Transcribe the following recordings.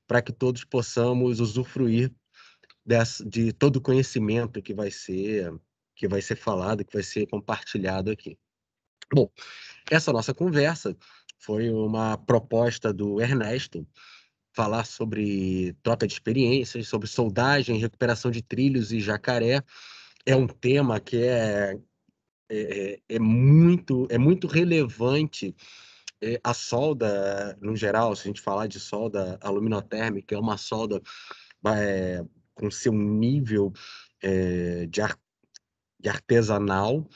para que todos possamos usufruir de todo o conhecimento que vai ser falado, que vai ser compartilhado aqui. Bom, essa nossa conversa foi uma proposta do Ernesto, falar sobre troca de experiências, sobre soldagem, recuperação de trilhos e jacaré. É um tema que é muito relevante. A solda, no geral, se a gente falar de solda aluminotérmica, é uma solda é, com seu nível de artesanal,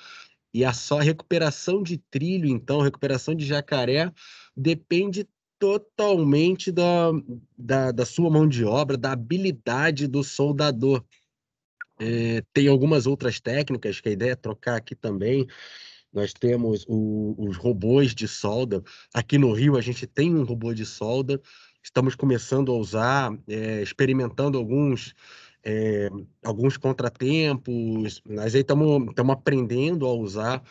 e a só recuperação de trilho, então, recuperação de jacaré, depende totalmente da sua mão de obra, da habilidade do soldador. Tem algumas outras técnicas que a ideia é trocar aqui também. Nós temos os robôs de solda. Aqui no Rio, a gente tem um robô de solda. Estamos começando a usar, experimentando alguns contratempos. Nós aí estamos aprendendo a usar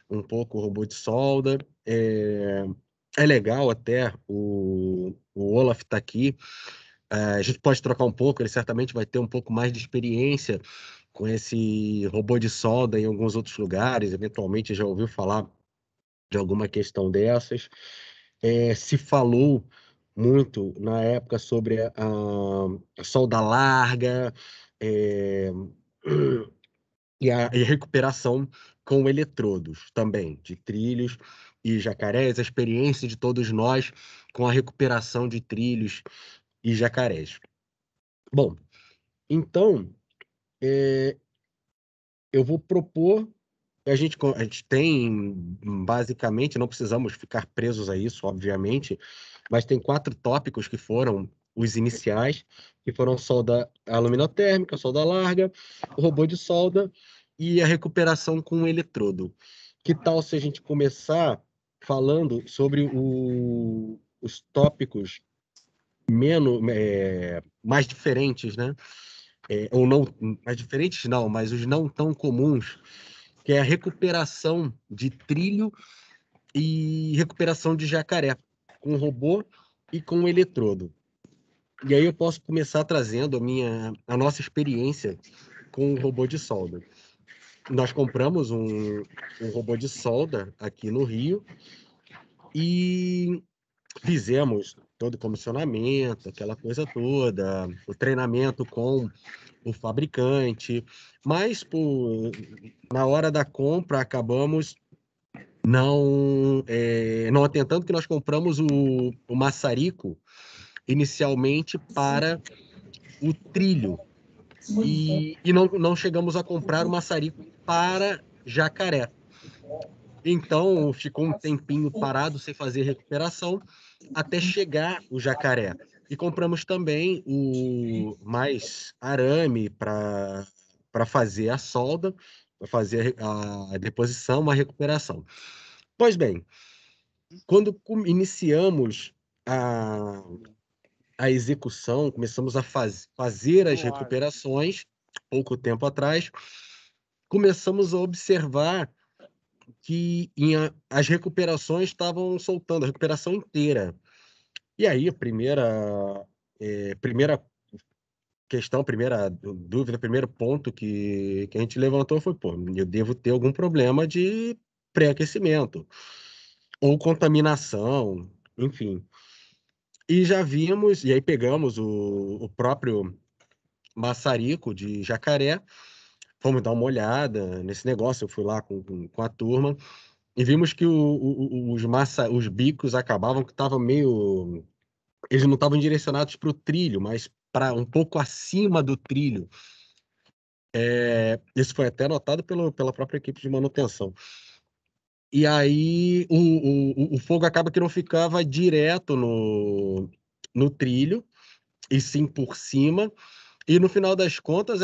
um pouco o robô de solda. É legal até, o Olaf está aqui. A gente pode trocar um pouco, ele certamente vai ter um pouco mais de experiência com esse robô de solda em alguns outros lugares, eventualmente já ouviu falar de alguma questão dessas. Se falou muito na época sobre a solda larga, é, e a recuperação com eletrodos também, de trilhos e jacarés, a experiência de todos nós com a recuperação de trilhos e jacarés. Bom, então, eu vou propor. A gente tem, basicamente, não precisamos ficar presos a isso, obviamente, mas tem 4 tópicos que foram os iniciais, que foram solda aluminotérmica, solda larga, o robô de solda e a recuperação com eletrodo. Que tal se a gente começar falando sobre os tópicos mais diferentes, né? Ou não, mais diferentes não, mas os não tão comuns, que é a recuperação de trilho e recuperação de jacaré, com robô e com eletrodo. E aí eu posso começar trazendo a nossa experiência com o robô de solda. Nós compramos um robô de solda aqui no Rio e fizemos todo o comissionamento, aquela coisa toda, o treinamento com o fabricante, mas na hora da compra acabamos não atentando, que nós compramos o maçarico inicialmente para o trilho e não chegamos a comprar o maçarico para jacaré. Então ficou um tempinho parado sem fazer recuperação até chegar o jacaré. E compramos também o mais arame para fazer a solda, para fazer a deposição, a recuperação. Pois bem, quando iniciamos a, a execução, começamos a fazer as recuperações, pouco tempo atrás, começamos a observar que as recuperações estavam soltando, a recuperação inteira. E aí, primeira questão, primeira dúvida, primeiro ponto que a gente levantou foi, pô, eu devo ter algum problema de pré-aquecimento ou contaminação, enfim. E já vimos, e aí pegamos o próprio maçarico de jacaré, fomos dar uma olhada nesse negócio, eu fui lá com a turma, e vimos que os bicos acabavam que estavam meio... Eles não estavam direcionados para o trilho, mas para um pouco acima do trilho. Isso foi até notado pela própria equipe de manutenção. E aí o fogo acaba que não ficava direto no trilho, e sim por cima. E no final das contas,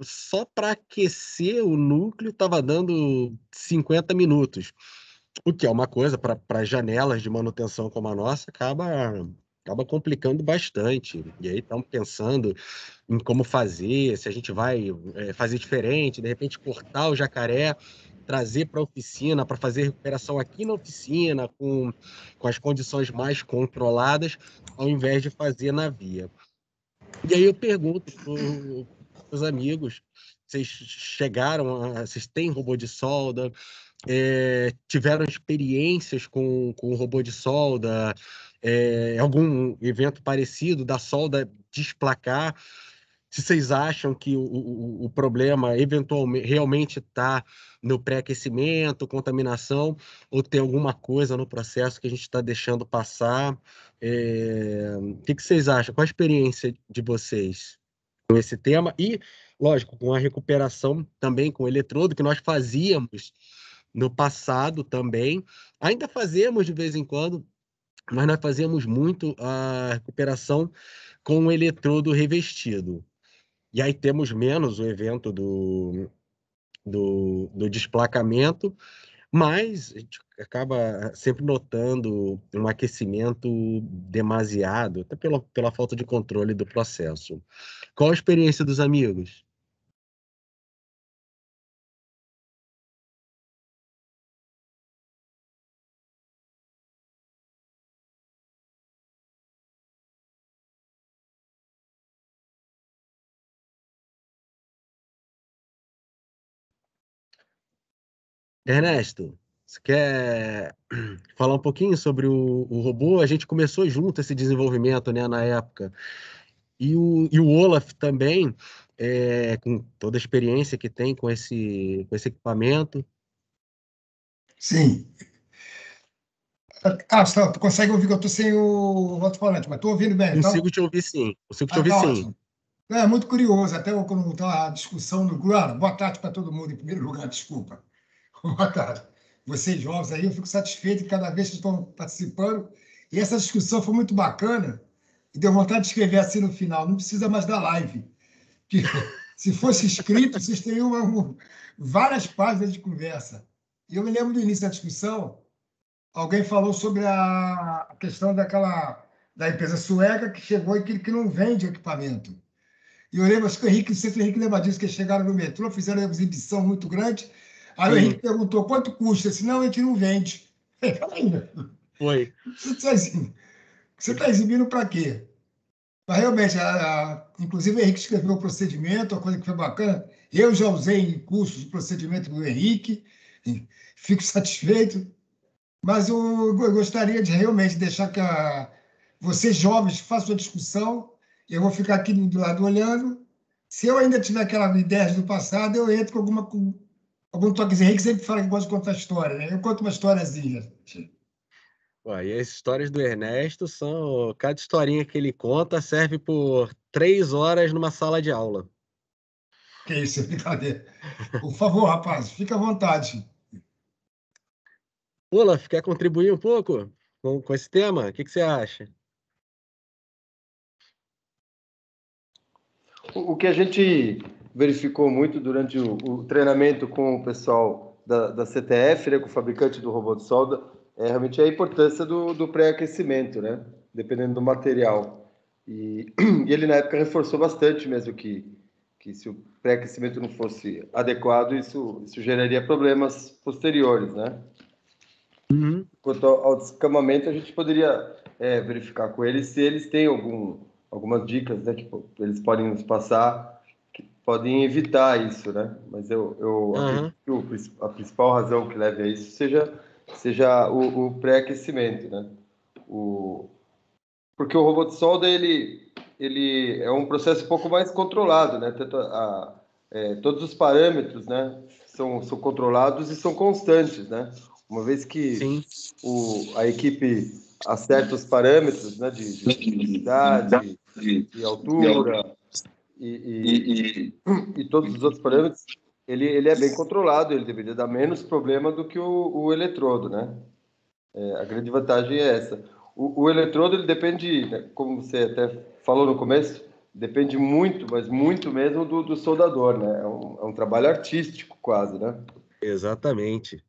só para aquecer o núcleo estava dando 50 minutos. O que é uma coisa, para janelas de manutenção como a nossa, acaba complicando bastante. E aí estamos pensando em como fazer, se a gente vai fazer diferente, de repente cortar o jacaré trazer para a oficina, para fazer recuperação aqui na oficina, com as condições mais controladas, ao invés de fazer na via. E aí eu pergunto para os amigos, vocês têm robô de solda, tiveram experiências com o robô de solda, algum evento parecido da solda desplacar, se vocês acham que o problema eventualmente realmente está no pré-aquecimento, contaminação, ou tem alguma coisa no processo que a gente está deixando passar. O que vocês acham? Qual a experiência de vocês com esse tema? E, lógico, com a recuperação também com o eletrodo, que nós fazíamos no passado também. Ainda fazemos de vez em quando, mas nós fazíamos muito a recuperação com o eletrodo revestido. E aí temos menos o evento do desplacamento, mas a gente acaba sempre notando um aquecimento demasiado, até pela falta de controle do processo. Qual a experiência dos amigos? Ernesto, você quer falar um pouquinho sobre o robô? A gente começou junto esse desenvolvimento, né, na época. E o Olaf também, com toda a experiência que tem com esse equipamento. Sim. Tu consegue ouvir que eu estou sem o alto-falante, mas estou ouvindo bem, então? Consigo te ouvir sim. Consigo te ouvir Tá sim. ótimo. É muito curioso, até quando está a discussão no grupo. Boa tarde para todo mundo, em primeiro lugar, desculpa. Boa tarde. Vocês jovens aí, eu fico satisfeito que cada vez que estão participando. E essa discussão foi muito bacana e deu vontade de escrever assim no final. Não precisa mais da live. Que, se fosse escrito, vocês teriam várias páginas de conversa. E eu me lembro do início da discussão, alguém falou sobre a questão da empresa sueca que chegou e que não vende equipamento. E eu lembro, acho que o Henrique, não sei se o Henrique lembra disso, que eles chegaram no metrô, fizeram uma exibição muito grande. Aí o Sim, Henrique perguntou, quanto custa? Eu disse, não, a gente não vende. Peraí, foi. você está exibindo para quê? Mas realmente, inclusive o Henrique escreveu o procedimento, uma coisa que foi bacana. Eu já usei em cursos de procedimento do Henrique, e fico satisfeito. Mas eu gostaria de realmente deixar que vocês jovens façam a discussão, eu vou ficar aqui do lado olhando. Se eu ainda tiver aquelas ideias do passado, eu entro com algum toquezinho. Henrique sempre fala que gosta de contar história, né? Eu conto uma historiazinha. Ué, e as histórias do Ernesto são. Cada historinha que ele conta serve por 3 horas numa sala de aula. Que isso, é brincadeira. Por favor, rapaz, fica à vontade. Olaf, quer contribuir um pouco com esse tema? O que você acha? O que a gente verificou muito durante o treinamento com o pessoal da CTF, né, com o fabricante do robô de solda, é realmente a importância do pré-aquecimento, né, dependendo do material. E ele, na época, reforçou bastante mesmo que se o pré-aquecimento não fosse adequado, isso geraria problemas posteriores, né? Uhum. Quanto ao descamamento, a gente poderia verificar com eles se eles têm algumas dicas, né, que eles podem nos passar, que podem evitar isso, né? Mas eu Aham. acredito que a principal razão que leve a isso seja o pré-aquecimento, né? Porque o robô de solda, ele é um processo um pouco mais controlado, né? Tanto todos os parâmetros, né, são controlados e são constantes, né? Uma vez que Sim. a equipe acerta os parâmetros, né, de velocidade, de altura e todos os outros parâmetros, ele é bem controlado, ele deveria dar menos problema do que o eletrodo, né? A grande vantagem é essa. O eletrodo, ele depende, né, como você até falou no começo, depende muito, mas muito mesmo do soldador, né? É um trabalho artístico quase, né? Exatamente.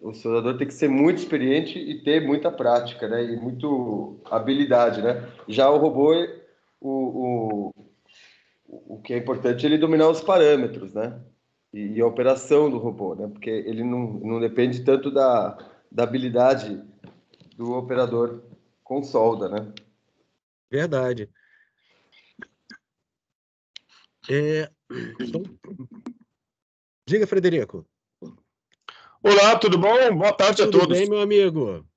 O soldador tem que ser muito experiente e ter muita prática, né? E muito habilidade, né? Já o robô, o que é importante é ele dominar os parâmetros, né? e a operação do robô, né? Porque ele não depende tanto da habilidade do operador com solda, né? Verdade. Então, diga, Frederico. Olá, tudo bom? Boa tarde a Tudo todos. bem, meu amigo?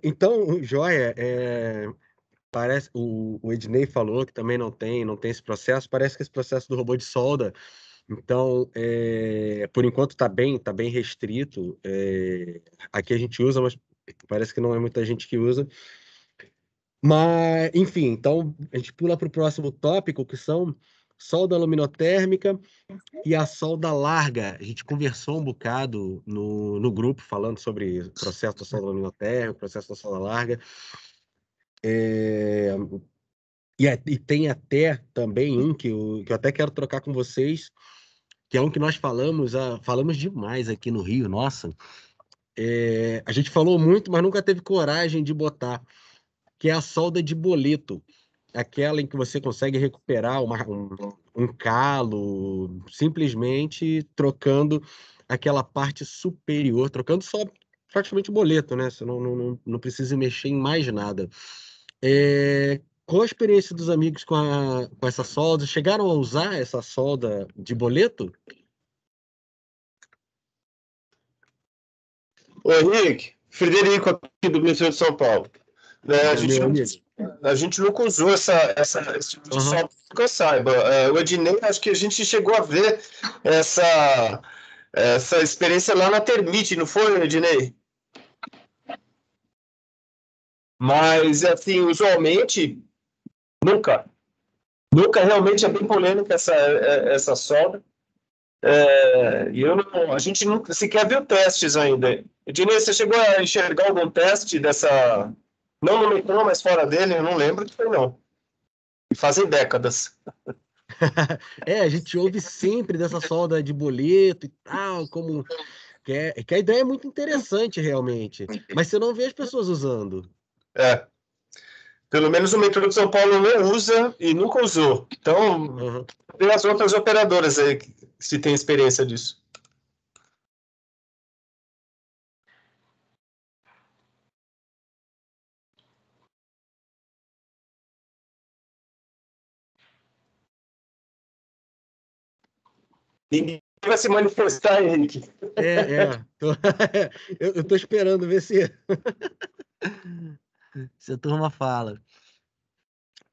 Então, joia, parece o Ednei falou que também não tem esse processo. Parece que esse processo do robô de solda, então, por enquanto tá bem restrito. Aqui a gente usa, mas parece que não é muita gente que usa. Mas, enfim, então a gente pula para o próximo tópico, que são solda luminotérmica e a solda larga. A gente conversou um bocado no grupo falando sobre o processo da solda luminotérmica, o processo da solda larga. E tem até também um que eu até quero trocar com vocês, que é um que nós falamos demais aqui no Rio, nossa. A gente falou muito, mas nunca teve coragem de botar, que é a solda de boleto. Aquela em que você consegue recuperar um calo simplesmente trocando aquela parte superior, trocando só praticamente o boleto, né? Você não precisa mexer em mais nada. Qual a experiência dos amigos com essa solda? Chegaram a usar essa solda de boleto? Oi, Henrique. Frederico aqui do Museu de São Paulo. Meu amigo. A gente nunca usou esse tipo de solda, que eu saiba. O Ednei, acho que a gente chegou a ver essa experiência lá na Termite, não foi, Ednei? Mas, assim, usualmente, nunca. Nunca realmente é bem polêmica essa solda. A gente nunca sequer viu testes ainda. Ednei, você chegou a enxergar algum teste dessa, não no metrô, mas fora dele? Eu não lembro que foi, não. E fazem décadas. A gente ouve sempre dessa solda de boleto e tal, que a ideia é muito interessante realmente, mas você não vê as pessoas usando. Pelo menos o metrô de São Paulo não usa e nunca usou. Então, Uhum. tem as outras operadoras aí que se tem experiência disso. Ninguém vai se manifestar, Henrique. Eu tô esperando ver se a turma fala.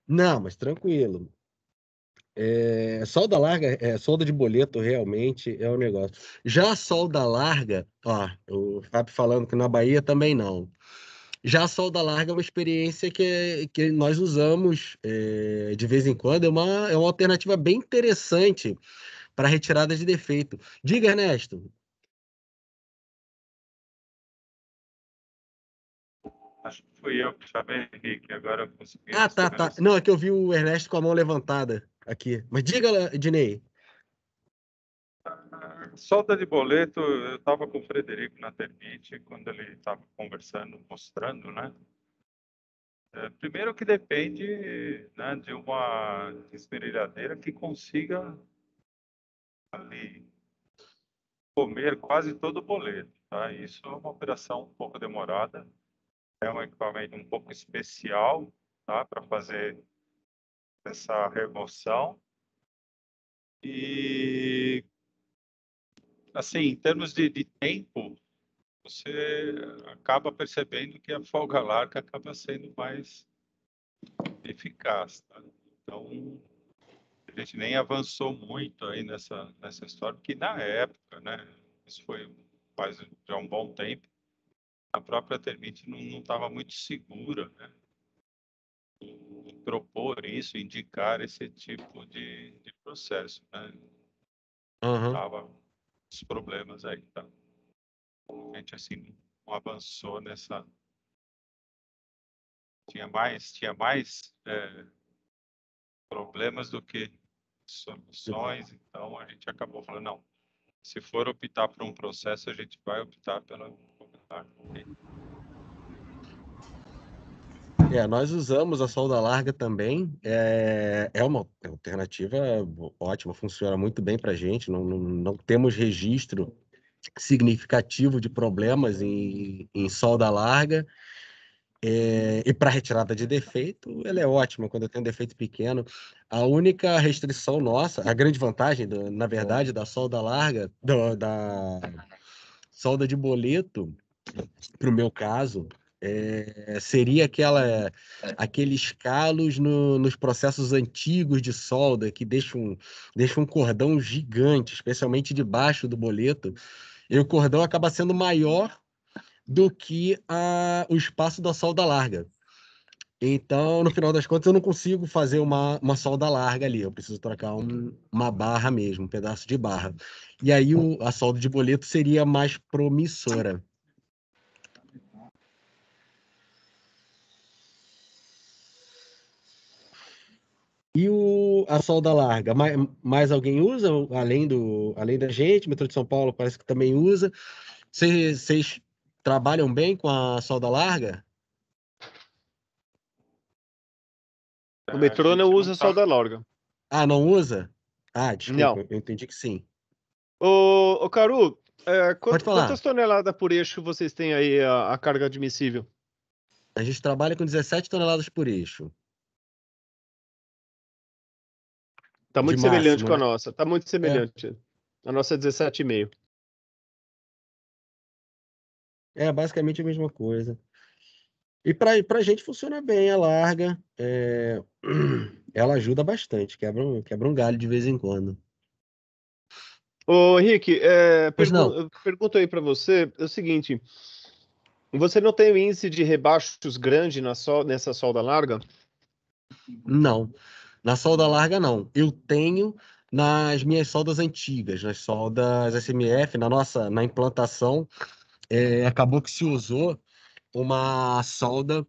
Não, mas tranquilo. Solda larga, solda de boleto realmente é um negócio. Já a solda larga, ó, o Fábio falando que na Bahia também não. Já a solda larga é uma experiência que nós usamos de vez em quando, é uma alternativa bem interessante para retirada de defeito. Diga, Ernesto. Acho que fui eu que chamei, Henrique, agora eu consegui Ah, tá. restabelecer. Não, é que eu vi o Ernesto com a mão levantada aqui. Mas diga, Dinei. Solda de boleto, eu estava com o Frederico na Termite, quando ele estava conversando, mostrando, né? Primeiro que depende, né, de uma esmerilhadeira que consiga ali comer quase todo o boleto, tá? Isso é uma operação um pouco demorada, é um equipamento um pouco especial, tá, para fazer essa remoção. E assim, em termos de tempo, você acaba percebendo que a folga larga acaba sendo mais eficaz. Tá? Então, a gente nem avançou muito aí nessa história, porque na época, né, isso foi faz já um bom tempo, a própria Termite não estava muito segura, né, em propor isso, indicar esse tipo de processo. Né? Uhum. Tava os problemas aí, tá? A gente assim não avançou nessa. Tinha mais problemas do que soluções, então a gente acabou falando, não, se for optar por um processo, a gente vai optar pela. Nós usamos a solda larga também. É uma alternativa ótima, funciona muito bem para a gente. Não temos registro significativo de problemas em solda larga. E para retirada de defeito, ela é ótima quando tem um defeito pequeno. A única restrição nossa, a grande vantagem, na verdade, da solda larga, da solda de boleto, para o meu caso, seria aqueles calos nos processos antigos de solda que deixam um cordão gigante, especialmente debaixo do boleto, e o cordão acaba sendo maior do que o espaço da solda larga. Então, no final das contas, eu não consigo fazer uma solda larga ali. Eu preciso trocar uma barra mesmo, um pedaço de barra. E aí a solda de boleto seria mais promissora. E a solda larga? Mais alguém usa, além da gente? O metrô de São Paulo parece que também usa. Vocês trabalham bem com a solda larga? O metrô não usa solda larga. Ah, não usa? Ah, desculpa, Não. eu entendi que sim. Ô Caru, Pode falar. quantas toneladas por eixo vocês têm aí a carga admissível? A gente trabalha com 17 toneladas por eixo. Tá muito De semelhante máximo, com a né? nossa. Tá muito semelhante. A nossa é 17,5. É basicamente a mesma coisa. E para a gente funciona bem, a larga. Ela ajuda bastante, quebra um galho de vez em quando. Ô, Henrique, Pois não, eu pergunto aí para você é o seguinte: você não tem o índice de rebaixos grande nessa solda larga? não. Na solda larga, não. Eu tenho nas minhas soldas antigas, nas soldas SMF, na implantação, acabou que se usou uma solda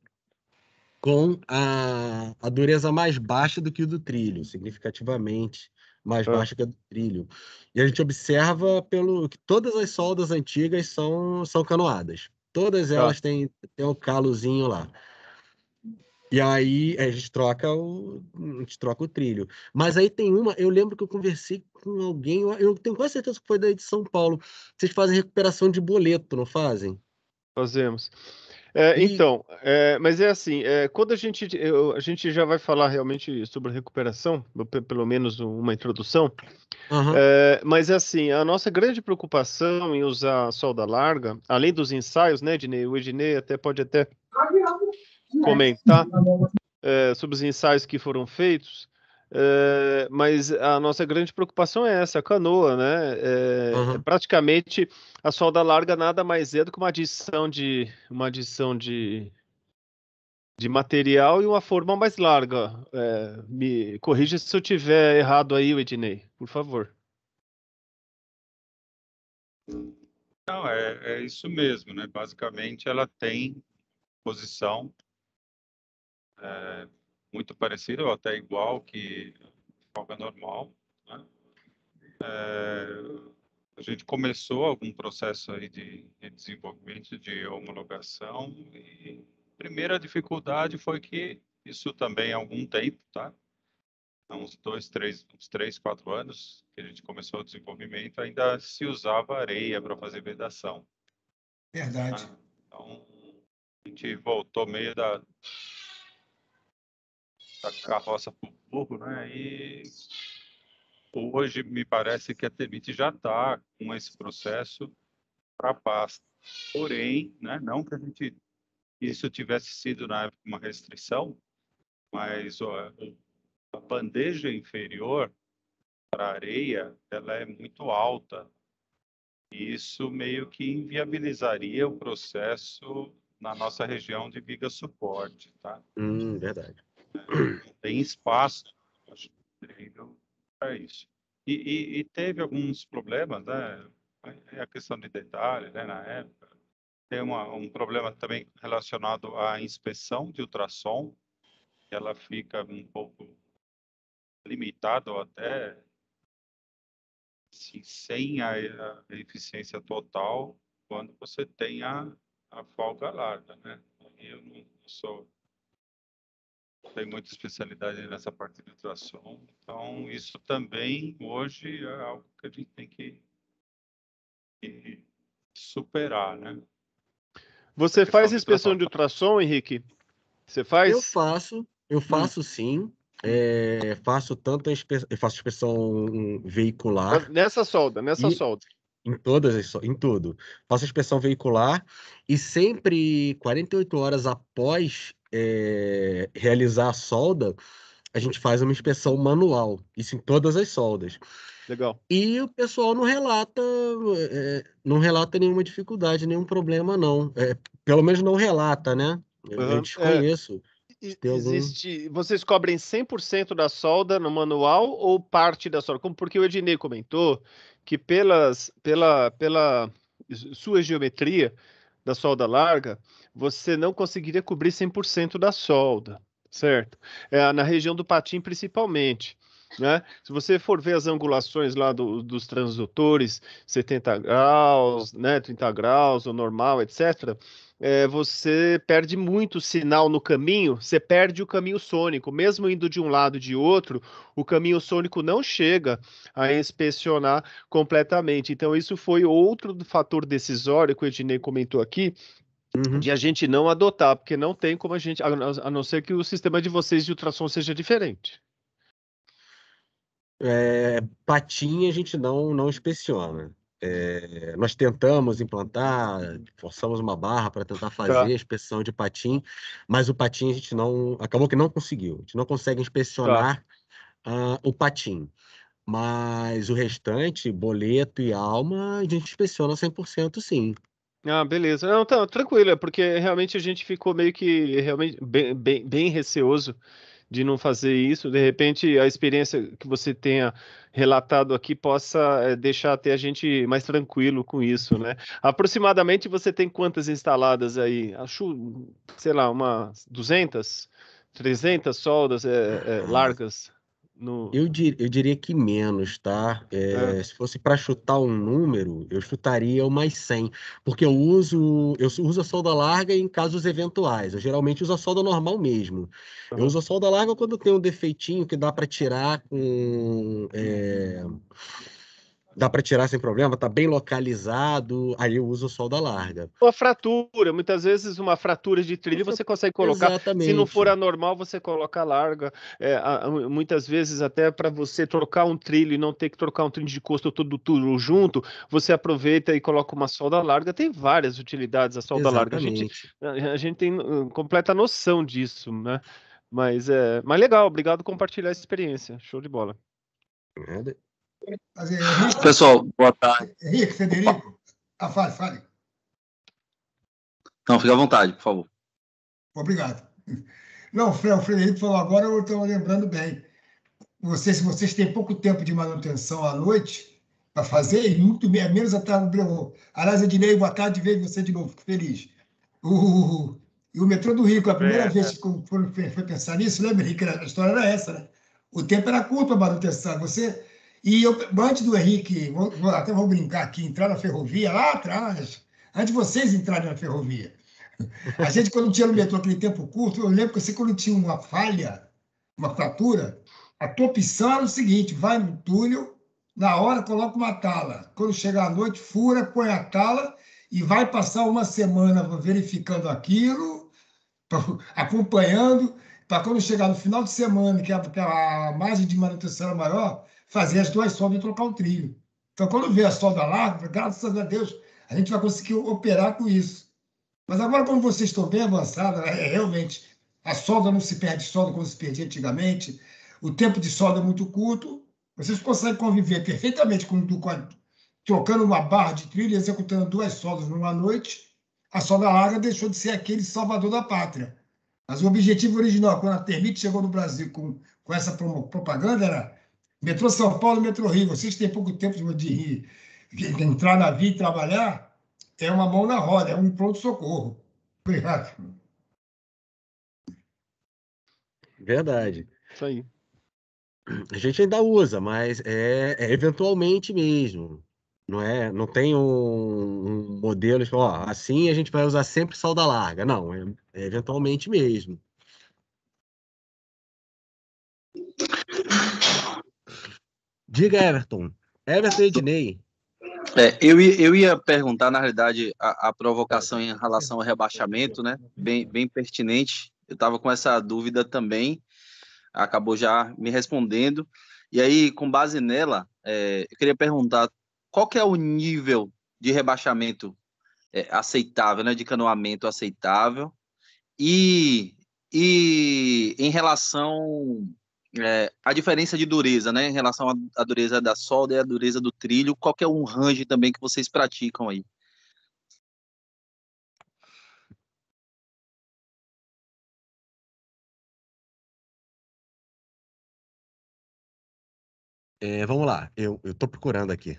com a dureza mais baixa do que o do trilho, significativamente mais Ah, baixa que a do trilho. E a gente observa pelo que todas as soldas antigas são canoadas. Todas tá. elas têm um calozinho lá. E aí a gente troca o trilho. Mas aí tem eu lembro que eu conversei com alguém, eu tenho quase certeza que foi daí de São Paulo. Vocês fazem recuperação de boleto, não fazem? Fazemos. E, Então, mas é assim, quando a gente já vai falar realmente sobre recuperação, pelo menos uma introdução, aham, mas é assim, a nossa grande preocupação em usar solda larga, além dos ensaios, né, Ednei? O Ednei pode comentar sobre os ensaios que foram feitos, mas a nossa grande preocupação é essa, a canoa, né? aham. Praticamente a solda larga nada mais é do que uma adição de material e uma forma mais larga. Me corrija se eu tiver errado aí, Ednei, por favor. Não, é isso mesmo, né? Basicamente, ela tem posição muito parecida ou até igual que folga normal, né? A gente começou algum processo aí de desenvolvimento, de homologação, e a primeira dificuldade foi que isso também há algum tempo, tá? Há uns 3, 4 anos que a gente começou o desenvolvimento, ainda se usava areia para fazer vedação, Verdade. né? Então, a gente voltou meio da carroça para o burro, né? E hoje me parece que a Tebit já está com esse processo para pasta. Porém, né, não que isso tivesse sido na época uma restrição, mas a bandeja inferior para areia ela é muito alta e isso meio que inviabilizaria o processo na nossa região de viga suporte, tá? Verdade. Não tem espaço para isso. E teve alguns problemas, né? É a questão de detalhe, né? Na época tem um problema também relacionado à inspeção de ultrassom, que ela fica um pouco limitada ou até assim, sem a eficiência total quando você tem a folga larga, né? Eu não sou tem muita especialidade nessa parte de ultrassom. Então, isso também, hoje, é algo que a gente tem que superar, né? Você Essa faz questão de inspeção tratar. de ultrassom, Henrique? Você Eu faz? faço sim. Faço tanto eu faço inspeção veicular Nessa solda. e em tudo. Faço inspeção veicular e sempre 48 horas após realizar a solda, a gente faz uma inspeção manual, isso em todas as soldas. Legal. E o pessoal não relata nenhuma dificuldade, nenhum problema, não. Pelo menos não relata, né? Eu Uhum. desconheço. Se tem algum. Vocês cobrem 100% da solda no manual ou parte da solda? Porque o Ednei comentou que pela sua geometria da solda larga, você não conseguiria cobrir 100% da solda, certo? Na região do patim principalmente, né? Se você for ver as angulações lá dos transdutores, 70 graus, né, 30 graus, o normal, etc., você perde muito sinal no caminho, você perde o caminho sônico. Mesmo indo de um lado e de outro, o caminho sônico não chega a inspecionar completamente. Então, isso foi outro fator decisório que o Ednei comentou aqui, Uhum. de a gente não adotar, porque não tem como a gente, a não ser que o sistema de vocês de ultrassom seja diferente. Patinha a gente não inspeciona. Nós tentamos implantar, forçamos uma barra para tentar fazer Tá, a inspeção de patim, mas o patim a gente não, acabou que não conseguiu. A gente não consegue tá. inspecionar o patim. Mas o restante, boleto e alma, a gente inspeciona 100% sim. Ah, beleza. Não, tá, tranquilo, é porque realmente a gente ficou meio que realmente bem receoso de não fazer isso. De repente, a experiência que você tenha relatado aqui possa deixar até a gente mais tranquilo com isso, né? Aproximadamente você tem quantas instaladas aí? Acho, sei lá, umas 200, 300 soldas largas no. Eu diria que menos, tá? É, Se fosse para chutar um número, eu chutaria umas 100, porque eu uso a solda larga em casos eventuais. Eu geralmente uso a solda normal mesmo. Eu aham. uso a solda larga quando tem um defeitinho que dá para tirar dá para tirar sem problema, tá bem localizado, aí eu uso solda larga. Uma fratura, muitas vezes uma fratura de trilho você consegue colocar. Se não for Exatamente. anormal, você coloca larga. Muitas vezes, até para você trocar um trilho e não ter que trocar um trilho de costo tudo junto, você aproveita e coloca uma solda larga. Tem várias utilidades a solda larga. Exatamente. A gente tem completa noção disso, né? Mas legal, obrigado por compartilhar a experiência. Show de bola. Nada. Mas, Henrique, Pessoal, boa tarde. Henrique, Opa, Federico. Fale. não, fica à vontade, por favor. Obrigado. Não, o Frederico falou agora, eu estou lembrando bem. Se vocês têm pouco tempo de manutenção à noite para fazer, e muito menos até o. Aliás, Ednei, boa tarde, vejo você de novo, fico feliz. E o metrô do Rio, a primeira vez que foi pensar nisso, lembra, Henrique? A história era essa, né? O tempo era curto para manutenção. Antes do Henrique, até vou brincar aqui, entrar na ferrovia, lá atrás, antes de vocês entrarem na ferrovia. A gente, quando tinha no metrô aquele tempo curto, eu lembro que você, quando tinha uma falha, uma fratura, a tua opção era o seguinte: vai no túnel, na hora coloca uma tala. Quando chegar à noite, fura, põe a tala e vai passar uma semana verificando aquilo, acompanhando, para quando chegar no final de semana, que a margem de manutenção era maior, fazer as duas soldas e trocar o trilho. Então, quando vê a solda larga, graças a Deus, a gente vai conseguir operar com isso. Mas agora, como vocês estão bem avançados, realmente, a solda não se perde solda como se perdia antigamente, o tempo de solda é muito curto, vocês conseguem conviver perfeitamente trocando uma barra de trilho e executando duas soldas numa noite. A solda larga deixou de ser aquele salvador da pátria. Mas o objetivo original, quando a Termite chegou no Brasil com essa propaganda, era metrô São Paulo, metrô Rio. Vocês têm pouco tempo de entrar na via e trabalhar, é uma mão na roda, é um pronto-socorro. Obrigado. Verdade. Isso aí. A gente ainda usa, mas é eventualmente mesmo. Não tem um modelo, tipo, ó, assim a gente vai usar sempre solda larga. Não, é eventualmente mesmo. Diga, Everton. Everton e Ednei. Eu ia perguntar, na realidade, a provocação em relação ao rebaixamento, né? Bem pertinente. Eu estava com essa dúvida também, acabou já me respondendo. E aí, com base nela, eu queria perguntar qual que é o nível de rebaixamento aceitável, né? De canoamento aceitável. E em relação a diferença de dureza, né? Em relação à dureza da solda e a dureza do trilho, qual que é um range também que vocês praticam aí? Vamos lá, eu estou procurando aqui.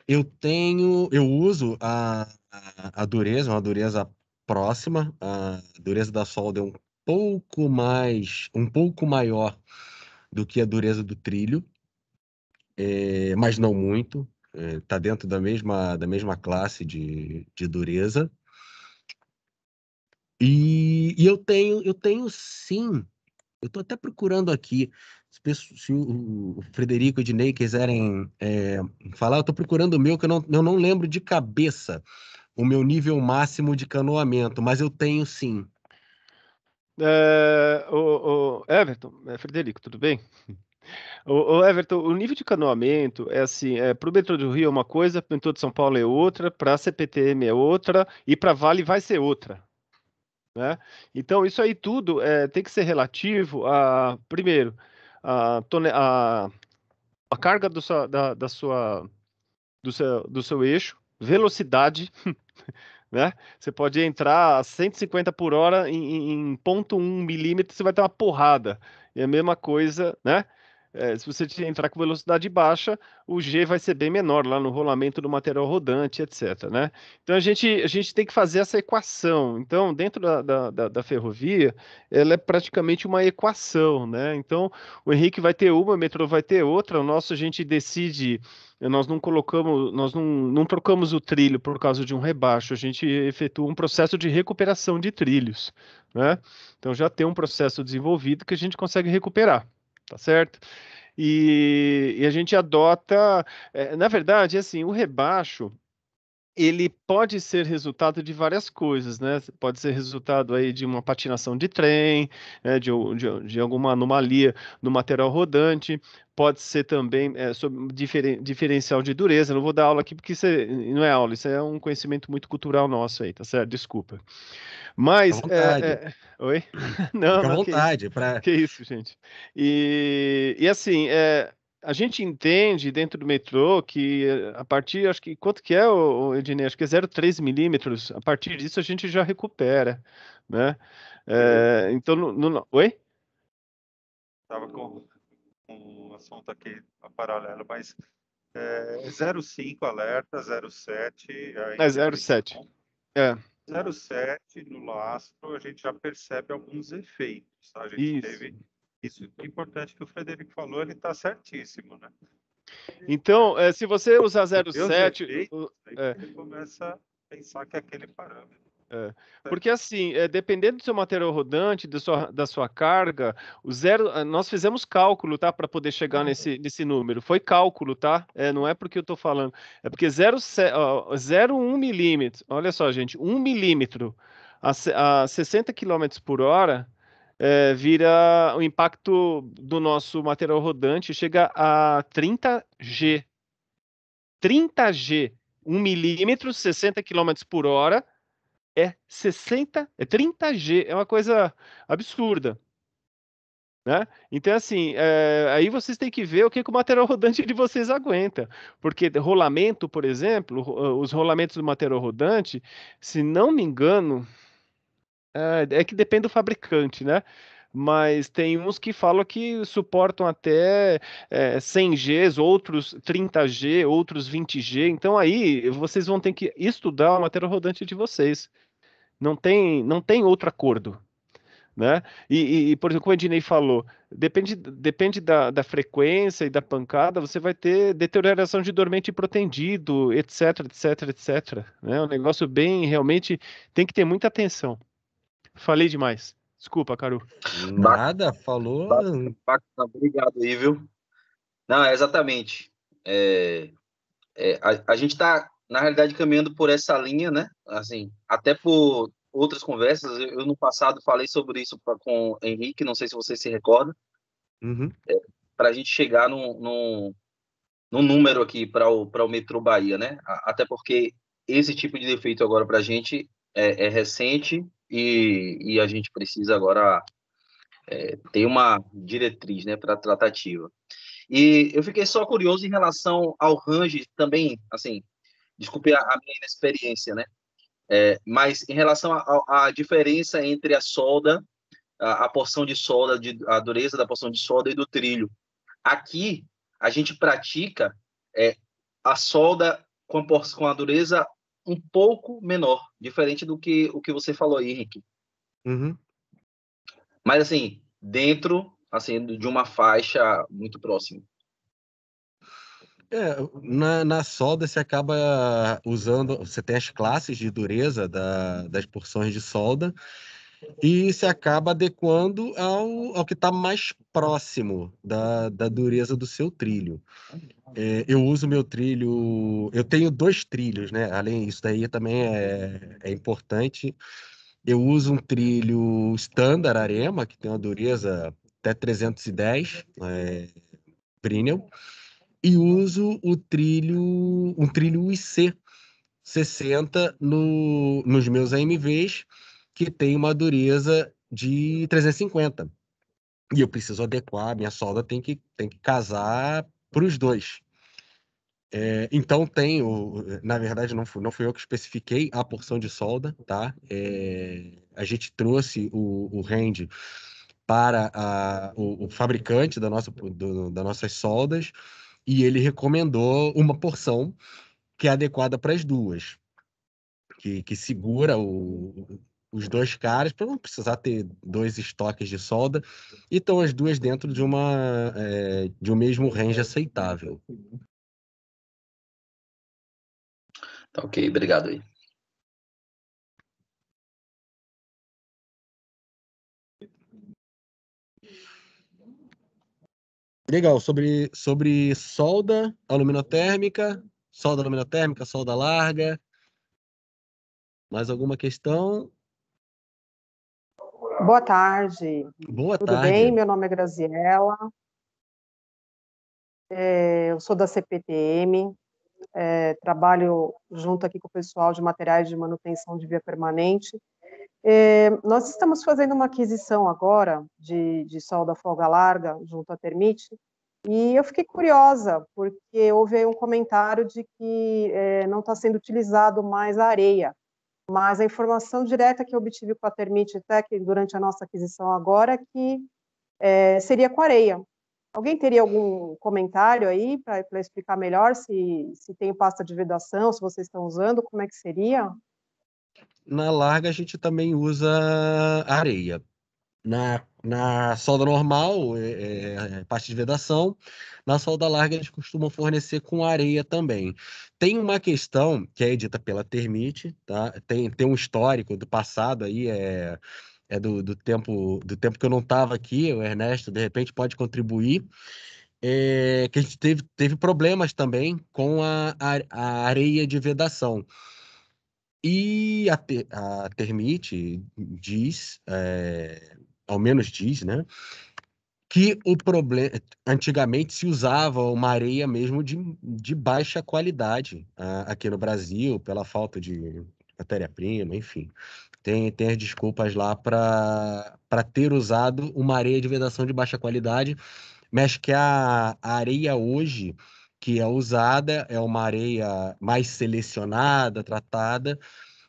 Eu uso a dureza, uma dureza próxima. A dureza da solda é um pouco maior do que a dureza do trilho, mas não muito. Está dentro da mesma classe de dureza. E eu tenho sim. Eu estou até procurando aqui. Se o Frederico e o Ednei quiserem falar, eu estou procurando o meu, que eu não lembro de cabeça o meu nível máximo de canoamento, mas eu tenho sim. O Everton, Frederico, tudo bem? O Everton, o nível de canoamento é assim, para o metrô do Rio é uma coisa, para o metrô de São Paulo é outra, para a CPTM é outra e para Vale vai ser outra, né? Então isso aí tudo tem que ser relativo a, primeiro, a carga do seu eixo, velocidade, né? Você pode entrar a 150 por hora em 0,1 milímetro, você vai ter uma porrada. E a mesma coisa, né? Se você entrar com velocidade baixa, o G vai ser bem menor lá no rolamento do material rodante, etc, né? Então a gente tem que fazer essa equação. Então, dentro da ferrovia, ela é praticamente uma equação, né? Então, o Henrique vai ter uma, o metrô vai ter outra, o nosso a gente decide. Nós não colocamos, nós não trocamos o trilho por causa de um rebaixo, a gente efetua um processo de recuperação de trilhos, né? Então já tem um processo desenvolvido que a gente consegue recuperar, tá certo? E a gente adota, na verdade, assim, o rebaixo ele pode ser resultado de várias coisas, né? Pode ser resultado aí de uma patinação de trem, né? De alguma anomalia no material rodante, pode ser também sobre diferencial de dureza. Não vou dar aula aqui porque isso não é aula, isso é um conhecimento muito cultural nosso aí, tá certo? Desculpa. Fica à Mas, vontade. oi? Não, Fica à não, vontade. que isso, gente. E assim, a gente entende dentro do metrô que a partir, acho que, quanto que é, o Ednei? Acho que é 0,3 milímetros, a partir disso a gente já recupera, né? Então, oi? Estava com um assunto aqui a paralelo, mas 0,5 alerta, 0,7 É ainda é 0,7. É, 0,7 no lastro, a gente já percebe alguns efeitos, tá? A gente isso. teve isso importante que o Frederico falou, ele está certíssimo, né? Então, se você usar Vê os 0,7, efeitos, aí você começa a pensar que é aquele parâmetro. porque assim, dependendo do seu material rodante, da sua carga, nós fizemos cálculo, tá, para poder chegar nesse número. Foi cálculo, tá? Não é porque eu estou falando, é porque 0,1 milímetro, olha só, gente, 1 milímetro a 60 quilômetros por hora vira o impacto do nosso material rodante, chega a 30 G. 30 G, 1 milímetro, 60 quilômetros por hora, 30 G, é uma coisa absurda, né? Então, assim, aí vocês têm que ver o que o material rodante de vocês aguenta, porque rolamento, por exemplo, os rolamentos do material rodante, se não me engano, é que depende do fabricante, né? Mas tem uns que falam que suportam até 100 Gs, outros 30 G, outros 20 G. Então aí vocês vão ter que estudar o material rodante de vocês. Não tem outro acordo, né? Por exemplo, como o Ednei falou, depende da frequência e da pancada, você vai ter deterioração de dormente protendido, etc, etc, etc, né? Um negócio bem, realmente, tem que ter muita atenção. Falei demais. Desculpa, Caru. Nada, falou. Bacana, obrigado aí, viu? Não, exatamente. A gente está, na realidade, caminhando por essa linha, né? Assim, até por outras conversas, eu no passado falei sobre isso com o Henrique, não sei se você se recorda, Uhum. para a gente chegar num número aqui para o Metrô Bahia, né? Até porque esse tipo de defeito agora para a gente é recente e a gente precisa agora ter uma diretriz, né, para a tratativa. E eu fiquei só curioso em relação ao range também, assim, desculpe a minha inexperiência, né? Mas em relação à diferença entre a solda, a porção de solda, a dureza da porção de solda e do trilho. Aqui, a gente pratica a solda com a dureza um pouco menor, diferente do que o que você falou aí, Henrique. Uhum. Mas, assim, dentro assim, de uma faixa muito próxima. Na solda você acaba usando, você tem as classes de dureza das porções de solda e se acaba adequando ao que está mais próximo da dureza do seu trilho. Eu uso meu trilho, eu tenho 2 trilhos, né? Além disso daí também é importante. Eu uso um trilho standard Arema, que tem uma dureza até 310 Brinell, e uso um trilho IC 60 nos meus AMVs, que tem uma dureza de 350. E eu preciso adequar, a minha solda tem que casar para os dois. Então na verdade não fui eu que especifiquei a porção de solda, tá? A gente trouxe o range para o fabricante das nossas soldas e ele recomendou uma porção que é adequada para as duas, que segura os 2 caras para não precisar ter 2 estoques de solda e estão as duas dentro de um mesmo range aceitável. Tá ok, obrigado aí. Legal, sobre solda aluminotérmica, solda larga. Mais alguma questão? Boa tarde. Boa Tudo bem? tarde. Meu nome é Graziella. Eu sou da CPTM. Trabalho junto aqui com o pessoal de materiais de manutenção de via permanente. Nós estamos fazendo uma aquisição agora de solda folga larga junto à Termite, e eu fiquei curiosa, porque houve aí um comentário de que não está sendo utilizado mais a areia, mas a informação direta que eu obtive com a Termite até que durante a nossa aquisição agora é que seria com areia. Alguém teria algum comentário aí para explicar melhor se tem pasta de vedação, se vocês estão usando, como é que seria? Na larga, a gente também usa areia. Na solda normal, parte de vedação. Na solda larga, eles costumam fornecer com areia também. Tem uma questão que é dita pela Termite, tá? Tem um histórico do passado aí, do tempo que eu não estava aqui, o Ernesto, de repente, pode contribuir, que a gente teve problemas também com a areia de vedação. E a Termite diz, ao menos diz, né, que o problema antigamente se usava uma areia mesmo de baixa qualidade aqui no Brasil, pela falta de matéria-prima, enfim. Tem as desculpas lá para ter usado uma areia de vedação de baixa qualidade, mas que a areia hoje que é usada é uma areia mais selecionada, tratada,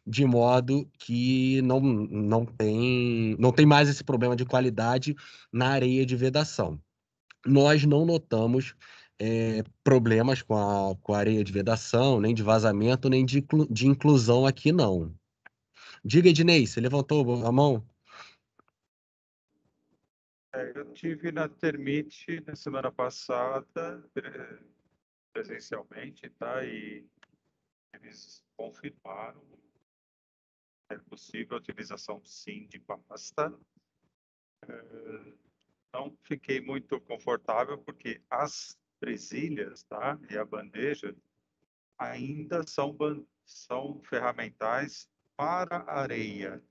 de modo que não tem mais esse problema de qualidade na areia de vedação. Nós não notamos problemas com a areia de vedação, nem de vazamento, nem de inclusão aqui, não. Diga, Ednei, você levantou a mão? Eu tive na Termite na semana passada, presencialmente, tá? E eles confirmaram que é possível a utilização, sim, de pasta. não fiquei muito confortável, porque as presilhas, tá, e a bandeja ainda são ferramentais para areia.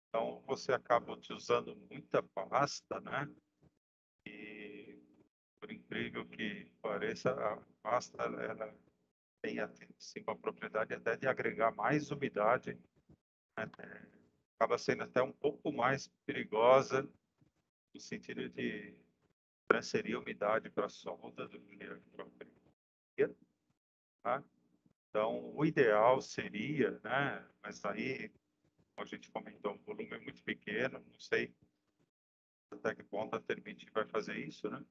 Então, você acaba usando muita pasta, né? E, por incrível que pareça, a pasta ela tem assim, uma propriedade até de agregar mais umidade, né? Acaba sendo até um pouco mais perigosa no sentido de transferir umidade para a solda do que a própria areia, tá? Então, o ideal seria, né? Mas aí, como a gente comentou, o volume é muito pequeno, não sei até que ponto a Termite vai fazer isso, né?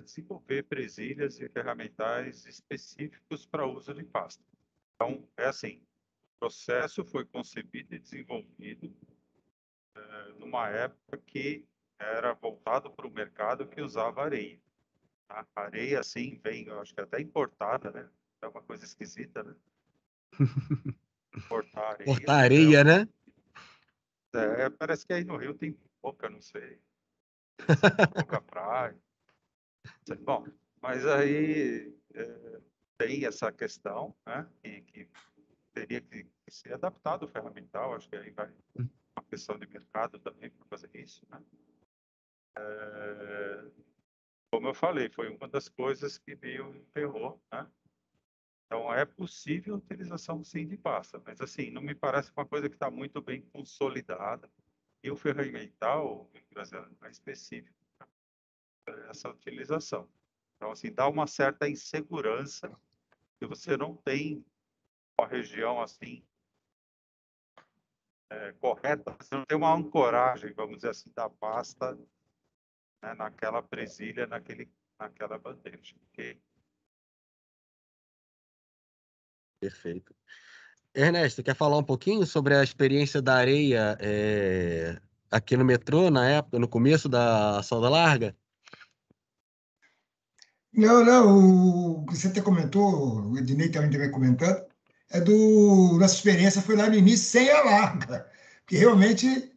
Desenvolver presilhas e ferramentais específicos para uso de pasta. Então, é assim, o processo foi concebido e desenvolvido numa época que era voltado para o mercado que usava areia. A areia, assim, vem, eu acho que até importada, né? É uma coisa esquisita, né? Importar areia. Cortar areia, né? Parece que aí no Rio tem pouca, não sei. Pouca praia. Bom, mas aí tem essa questão, né? Que teria que ser adaptado o ferramental, acho que aí vai uma questão de mercado também para fazer isso, né? Como eu falei, foi uma das coisas que meio emperrou, né? Então, é possível a utilização, sim, de pasta, mas, assim, não me parece uma coisa que está muito bem consolidada. E o ferramental, é específico para essa utilização. Então, assim, dá uma certa insegurança que você não tem uma região, assim, correta, você não tem uma ancoragem, vamos dizer assim, da pasta, né, naquela presilha, naquela bandeja. Okay? Perfeito. Ernesto, quer falar um pouquinho sobre a experiência da areia aqui no metrô, na época, no começo da solda larga? Não, não, o que você até comentou, o Ednei também esteve comentando, nossa experiência foi lá no início sem a larga, que realmente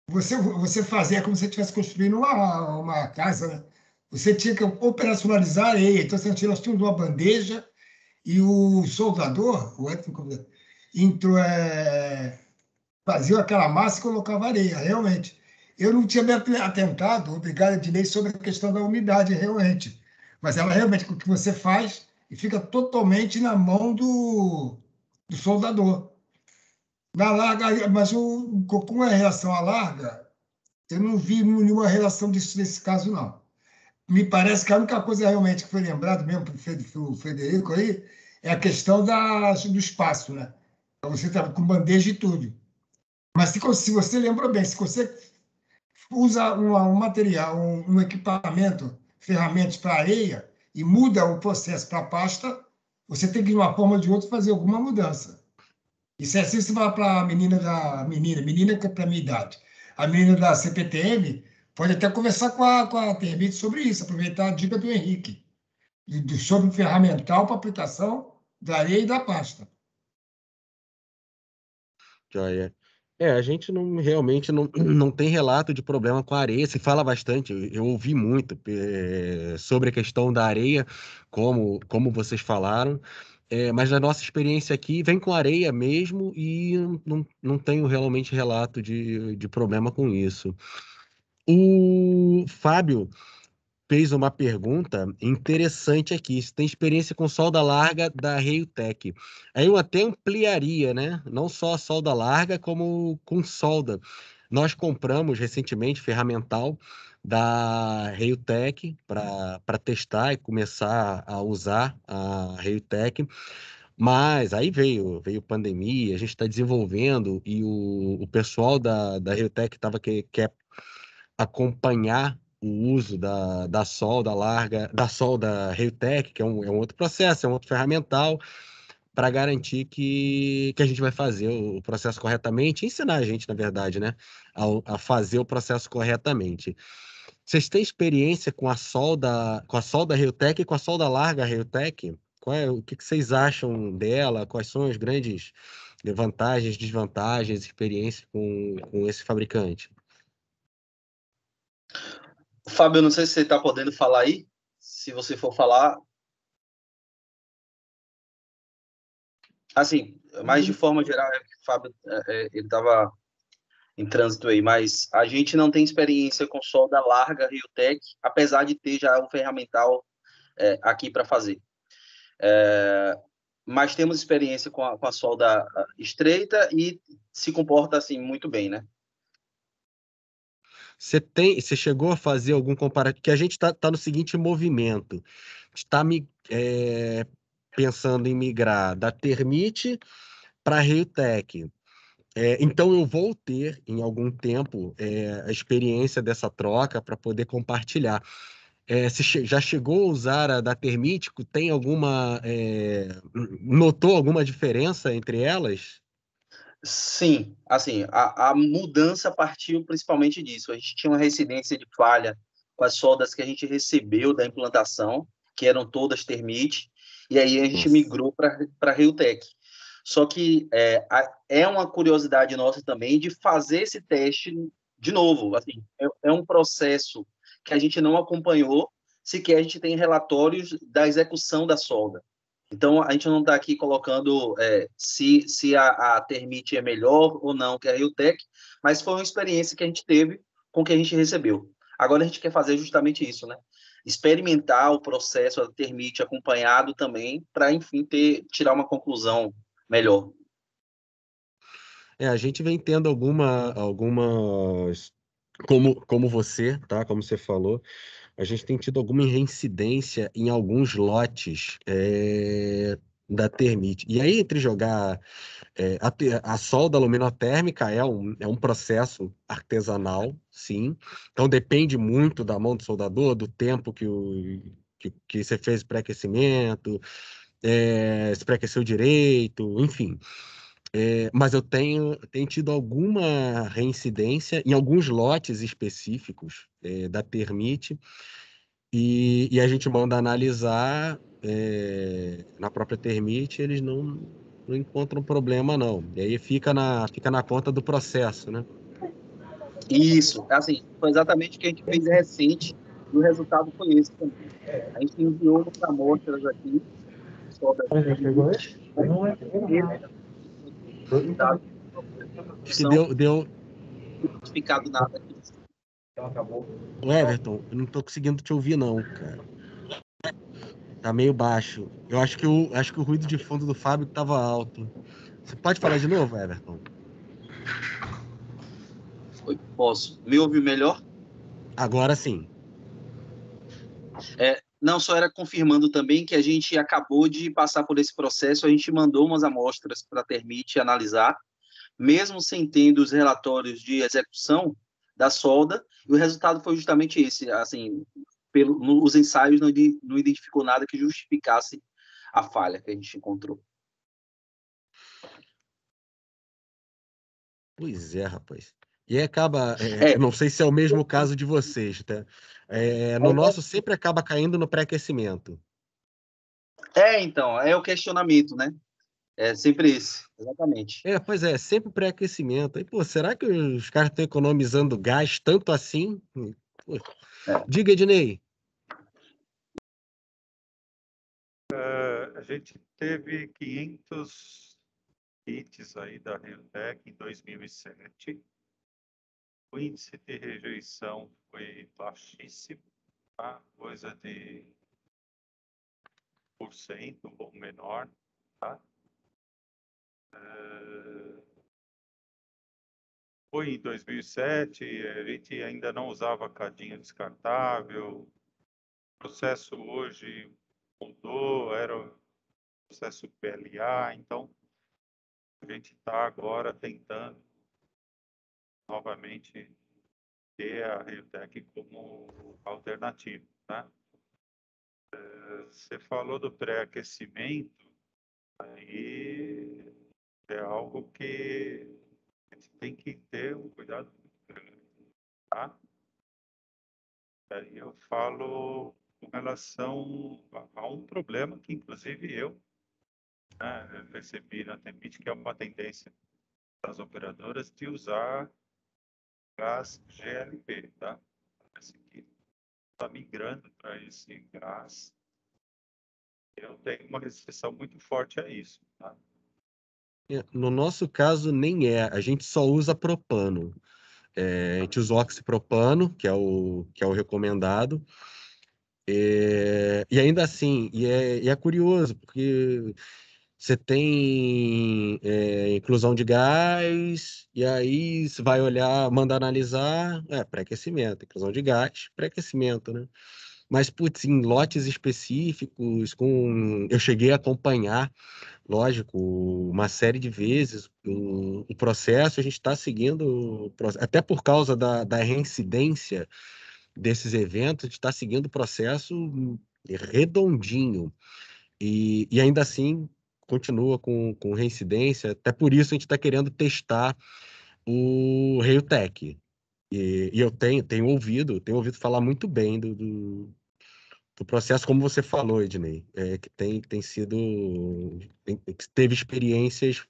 você fazia como se você estivesse construindo uma casa, né? Você tinha que operacionalizar a areia, então nós tínhamos uma bandeja e o soldador, o étnico, entrou, fazia aquela massa e colocava areia, realmente. Eu não tinha me atentado, obrigado, Ednei, sobre a questão da umidade, realmente. Mas ela realmente, o que você faz, e fica totalmente na mão do soldador. Na larga, mas com a relação à larga, eu não vi nenhuma relação disso nesse caso, não. Me parece que a única coisa realmente que foi lembrado mesmo pelo Frederico aí é a questão do espaço, né? Você estava com bandeja e tudo. Mas se você lembrou bem, se você usa um material, um equipamento, ferramentas para areia e muda o processo para pasta, você tem que, de uma forma ou de outra, fazer alguma mudança. Isso é assim, você vai para a menina que é para a minha idade. A menina da CPTM pode até conversar com a Termite sobre isso, aproveitar a dica do Henrique, sobre o ferramental para aplicação da areia e da pasta. Joia. A gente realmente não tem relato de problema com a areia, se fala bastante, eu ouvi muito sobre a questão da areia, como vocês falaram, mas a nossa experiência aqui vem com areia mesmo e não tenho realmente relato de problema com isso. O Fábio fez uma pergunta interessante aqui. Se tem experiência com solda larga da Reutech. Aí eu até ampliaria, né? Não só a solda larga, como com solda. Nós compramos recentemente ferramental da Reutech para testar e começar a usar a Reutech. Mas aí veio pandemia, a gente está desenvolvendo e o pessoal da Reutech quer acompanhar o uso da solda larga, da solda Reutech, que é um outro processo, é um outro ferramental, para garantir que a gente vai fazer o processo corretamente, ensinar a gente, na verdade, né, a fazer o processo corretamente. Vocês têm experiência com a solda Reutech e com a solda larga Reutech? O que vocês acham dela? Quais são as grandes vantagens, desvantagens, experiência com esse fabricante? Fábio, eu não sei se você está podendo falar aí. Se você for falar, assim, mas de forma geral, é que o Fábio ele estava em trânsito aí, mas a gente não tem experiência com solda larga Riotec, apesar de ter já um ferramental aqui para fazer. Mas temos experiência com a solda estreita e se comporta assim muito bem, né? Você chegou a fazer algum comparativo? Que a gente está no seguinte movimento. Está pensando em migrar da Termite para a Reutec. Então, eu vou ter, em algum tempo, a experiência dessa troca para poder compartilhar. Você já chegou a usar a da Termítico? Tem alguma... notou alguma diferença entre elas? Sim, assim, a mudança partiu principalmente disso. A gente tinha uma residência de falha com as soldas que a gente recebeu da implantação, que eram todas Termite, e aí a gente Nossa. migrou para a Reutec. Só que é uma curiosidade nossa também de fazer esse teste de novo. Assim, é um processo que a gente não acompanhou, sequer a gente tem relatórios da execução da solda. Então, a gente não está aqui colocando se a Termite é melhor ou não que a Riotec, mas foi uma experiência que a gente teve com o que a gente recebeu. Agora, a gente quer fazer justamente isso, né? Experimentar o processo da Termite acompanhado também, para, enfim, tirar uma conclusão melhor. A gente vem tendo algumas... Como você, tá? Como você falou, a gente tem tido alguma reincidência em alguns lotes da Termite. E aí, entre jogar a solda luminotérmica é um processo artesanal, sim. Então depende muito da mão do soldador, do tempo que você fez o pré-aquecimento, se pré-aqueceu direito, enfim. Mas eu tenho tido alguma reincidência em alguns lotes específicos da Termite e a gente manda analisar na própria Termite, eles não encontram problema, não. E aí fica na conta do processo, né? Isso, assim, foi exatamente o que a gente fez recente, e o resultado foi esse também. A gente enviou umas amostras aqui, só da Termite, resultado Acho que não deu. foi identificado nada aqui. O Everton, eu não tô conseguindo te ouvir, não, cara. Tá meio baixo. Eu acho que o ruído de fundo do Fábio tava alto. Você pode falar de novo, Everton? Posso. Me ouvir melhor? Agora sim. Não, só era confirmando também que a gente acabou de passar por esse processo, a gente mandou umas amostras para a Termite analisar, mesmo sem tendo os relatórios de execução da solda, e o resultado foi justamente esse, assim, os ensaios não identificou nada que justificasse a falha que a gente encontrou. Pois é, rapaz. E aí acaba, eu não sei se é o mesmo caso de vocês, tá? No nosso sempre acaba caindo no pré-aquecimento. Então, é o questionamento, né? É sempre esse, exatamente. Pois é, sempre pré-aquecimento. Aí, pô, será que os caras estão economizando gás tanto assim? Pô, diga, Ednei. A gente teve 500 kits aí da Riotec em 2007. O índice de rejeição foi baixíssimo, tá? Coisa de 1% ou menor, tá? Foi em 2007, a gente ainda não usava cadinho descartável. O processo hoje mudou, era o processo PLA, então a gente está agora tentando novamente ter a Riotec como alternativa, tá? Você falou do pré-aquecimento, aí é algo que a gente tem que ter um cuidado muito grande, tá? Aí eu falo com relação a um problema que, inclusive, eu percebi na Temit, que é uma tendência das operadoras de usar gás GLP, tá? parece que está migrando para esse gás. Eu tenho uma restrição muito forte a isso, tá? No nosso caso, nem é. A gente só usa propano. A gente usa oxipropano, que é o recomendado. E ainda assim, e é curioso, porque você tem inclusão de gás, e aí você vai olhar, manda analisar, pré-aquecimento, inclusão de gás, pré-aquecimento, né? Mas, putz, em lotes específicos, eu cheguei a acompanhar, lógico, uma série de vezes o processo, a gente está seguindo, até por causa da reincidência desses eventos, a gente está seguindo o processo redondinho. E ainda assim continua com reincidência, até por isso a gente está querendo testar o Reutech. E eu tenho ouvido falar muito bem do processo, como você falou, Ednei, que tem sido. Que teve experiências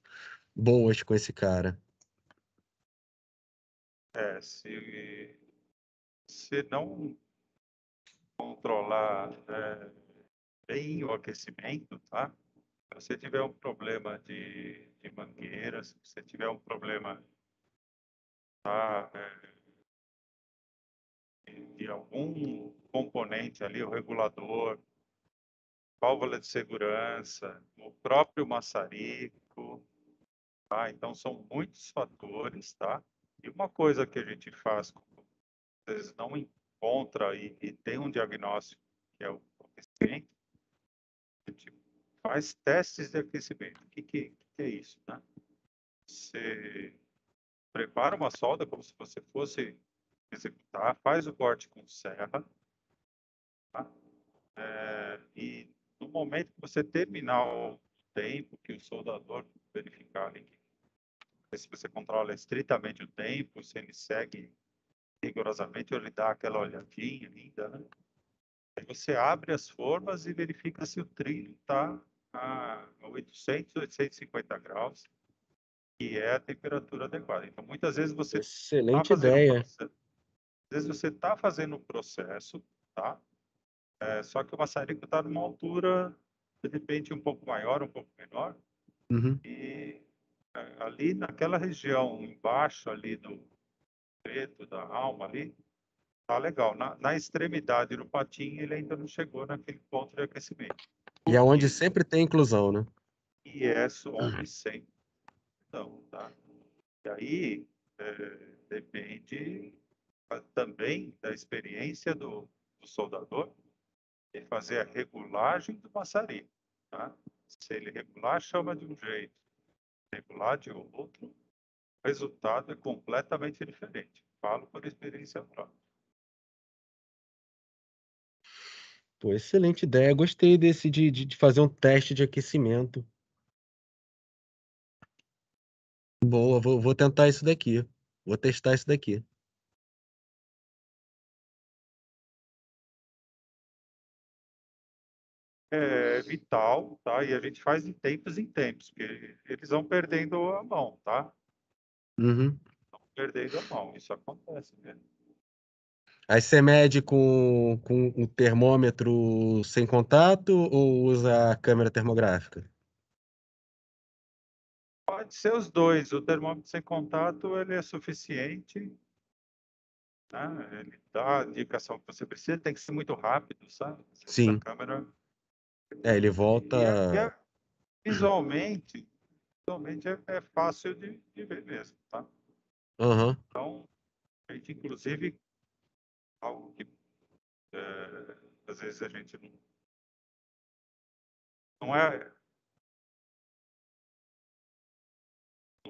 boas com esse cara. Se não controlar bem o aquecimento, tá? Se você tiver um problema de mangueira, se você tiver um problema, tá, de algum componente ali, o regulador, válvula de segurança, o próprio maçarico, tá? Então são muitos fatores, tá? E uma coisa que a gente faz, às vezes não encontra e tem um diagnóstico, que é o aquecimento, a gente faz testes de aquecimento. O que é isso, né? Você prepara uma solda como se você fosse executar, faz o corte com serra, tá? E no momento que você terminar o tempo que o soldador verificar ali, se você controla estritamente o tempo, se ele segue rigorosamente, ou ele dá aquela olhadinha ainda, né? Aí você abre as formas e verifica se o trilho está a 800, 850 graus, que é a temperatura adequada. Então, muitas vezes você está Excelente fazendo um ideia. processo, às vezes você está fazendo um processo, tá? Só que o maçarico está numa altura, de repente, um pouco maior, um pouco menor, Uhum. e ali naquela região embaixo ali do preto, da alma ali, tá legal. Na extremidade, no patinho, ele ainda não chegou naquele ponto de aquecimento. E é Por onde quê? sempre tem inclusão, né? E é onde sempre estão, tá? E aí, depende também da experiência do soldador de fazer a regulagem do maçarico, tá? Se ele regular, chama de um jeito, regular de outro, o resultado é completamente diferente. Falo por experiência própria. Pô, excelente ideia. Gostei desse de fazer um teste de aquecimento. Boa, vou tentar isso daqui. Vou testar isso daqui. É vital, tá? E a gente faz de tempos em tempos, porque eles vão perdendo a mão, tá? Uhum. Vão perdendo a mão, isso acontece mesmo. Aí você mede com o termômetro sem contato ou usa a câmera termográfica? Pode ser os dois. O termômetro sem contato ele é suficiente, né? Ele dá a indicação que você precisa, tem que ser muito rápido, sabe? Essa Sim. câmera. Ele E volta. visualmente é fácil de ver mesmo, tá? Aham. Então, a gente, inclusive, algo que às vezes a gente não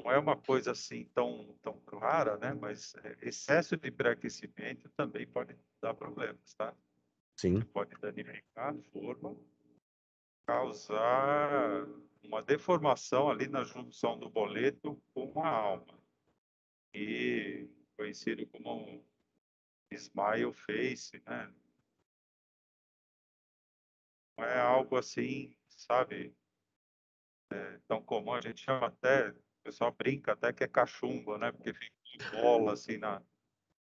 é uma coisa assim tão clara, né? Mas excesso de pré-aquecimento também pode dar problemas, tá? Sim. Pode danificar a forma, causar uma deformação ali na junção do boleto com a alma, e conhecido como um smile face, né? Não é algo assim, sabe, tão comum. A gente chama até, o pessoal brinca até que é cachumba, né? Porque fica bola assim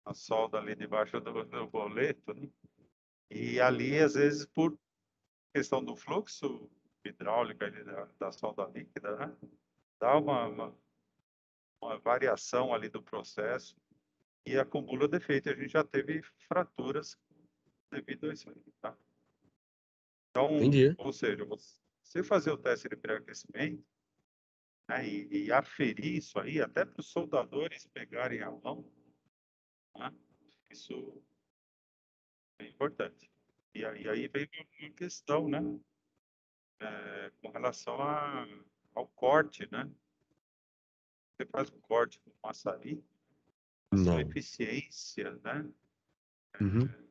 a solda ali debaixo do boleto, né? E ali, às vezes, por questão do fluxo hidráulico ali da solda líquida, né? Dá uma variação ali do processo e acumula defeito. A gente já teve fraturas devido a isso aí, tá? Então, Entendi. ou seja, você fazer o teste de pré-aquecimento, né, e aferir isso aí, até para os soldadores pegarem a mão, né? Isso é importante. E aí vem uma questão, né? Com relação ao corte, né? Você faz um corte com maçarico, a sua Não. eficiência, né? Uhum.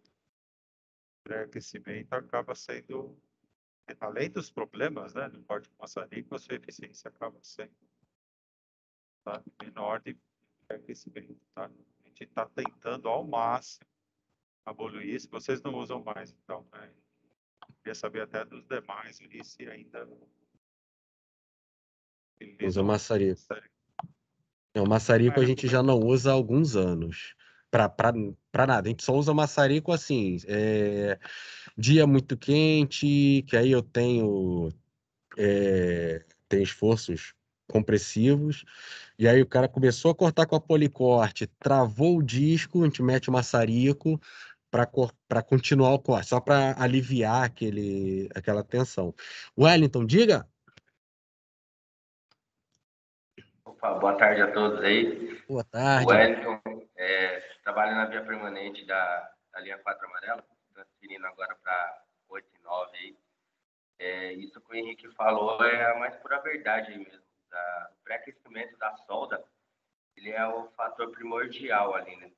Pré-aquecimento acaba sendo, além dos problemas, né? No corte com maçarico, a sua eficiência acaba sendo, tá, menor de pré-aquecimento, tá? A gente está tentando ao máximo abolir isso. Vocês não usam mais, então, né? Queria saber até dos demais ali, se ainda Usa utilizam maçarico. maçarico. O maçarico a Não é gente já não usa há alguns anos. Para nada. A gente só usa maçarico assim, dia muito quente, que aí eu tenho esforços compressivos, e aí o cara começou a cortar com a policorte, travou o disco, a gente mete o maçarico para continuar o corte, só para aliviar aquela tensão. Wellington, diga. Opa, boa tarde a todos aí. Boa O tarde. Wellington, trabalho na via permanente da linha 4 amarela, transferindo agora para 8 e 9 aí. Isso que o Henrique falou é a mais pura verdade aí mesmo. O pré-aquecimento da solda, ele é o fator primordial ali, né?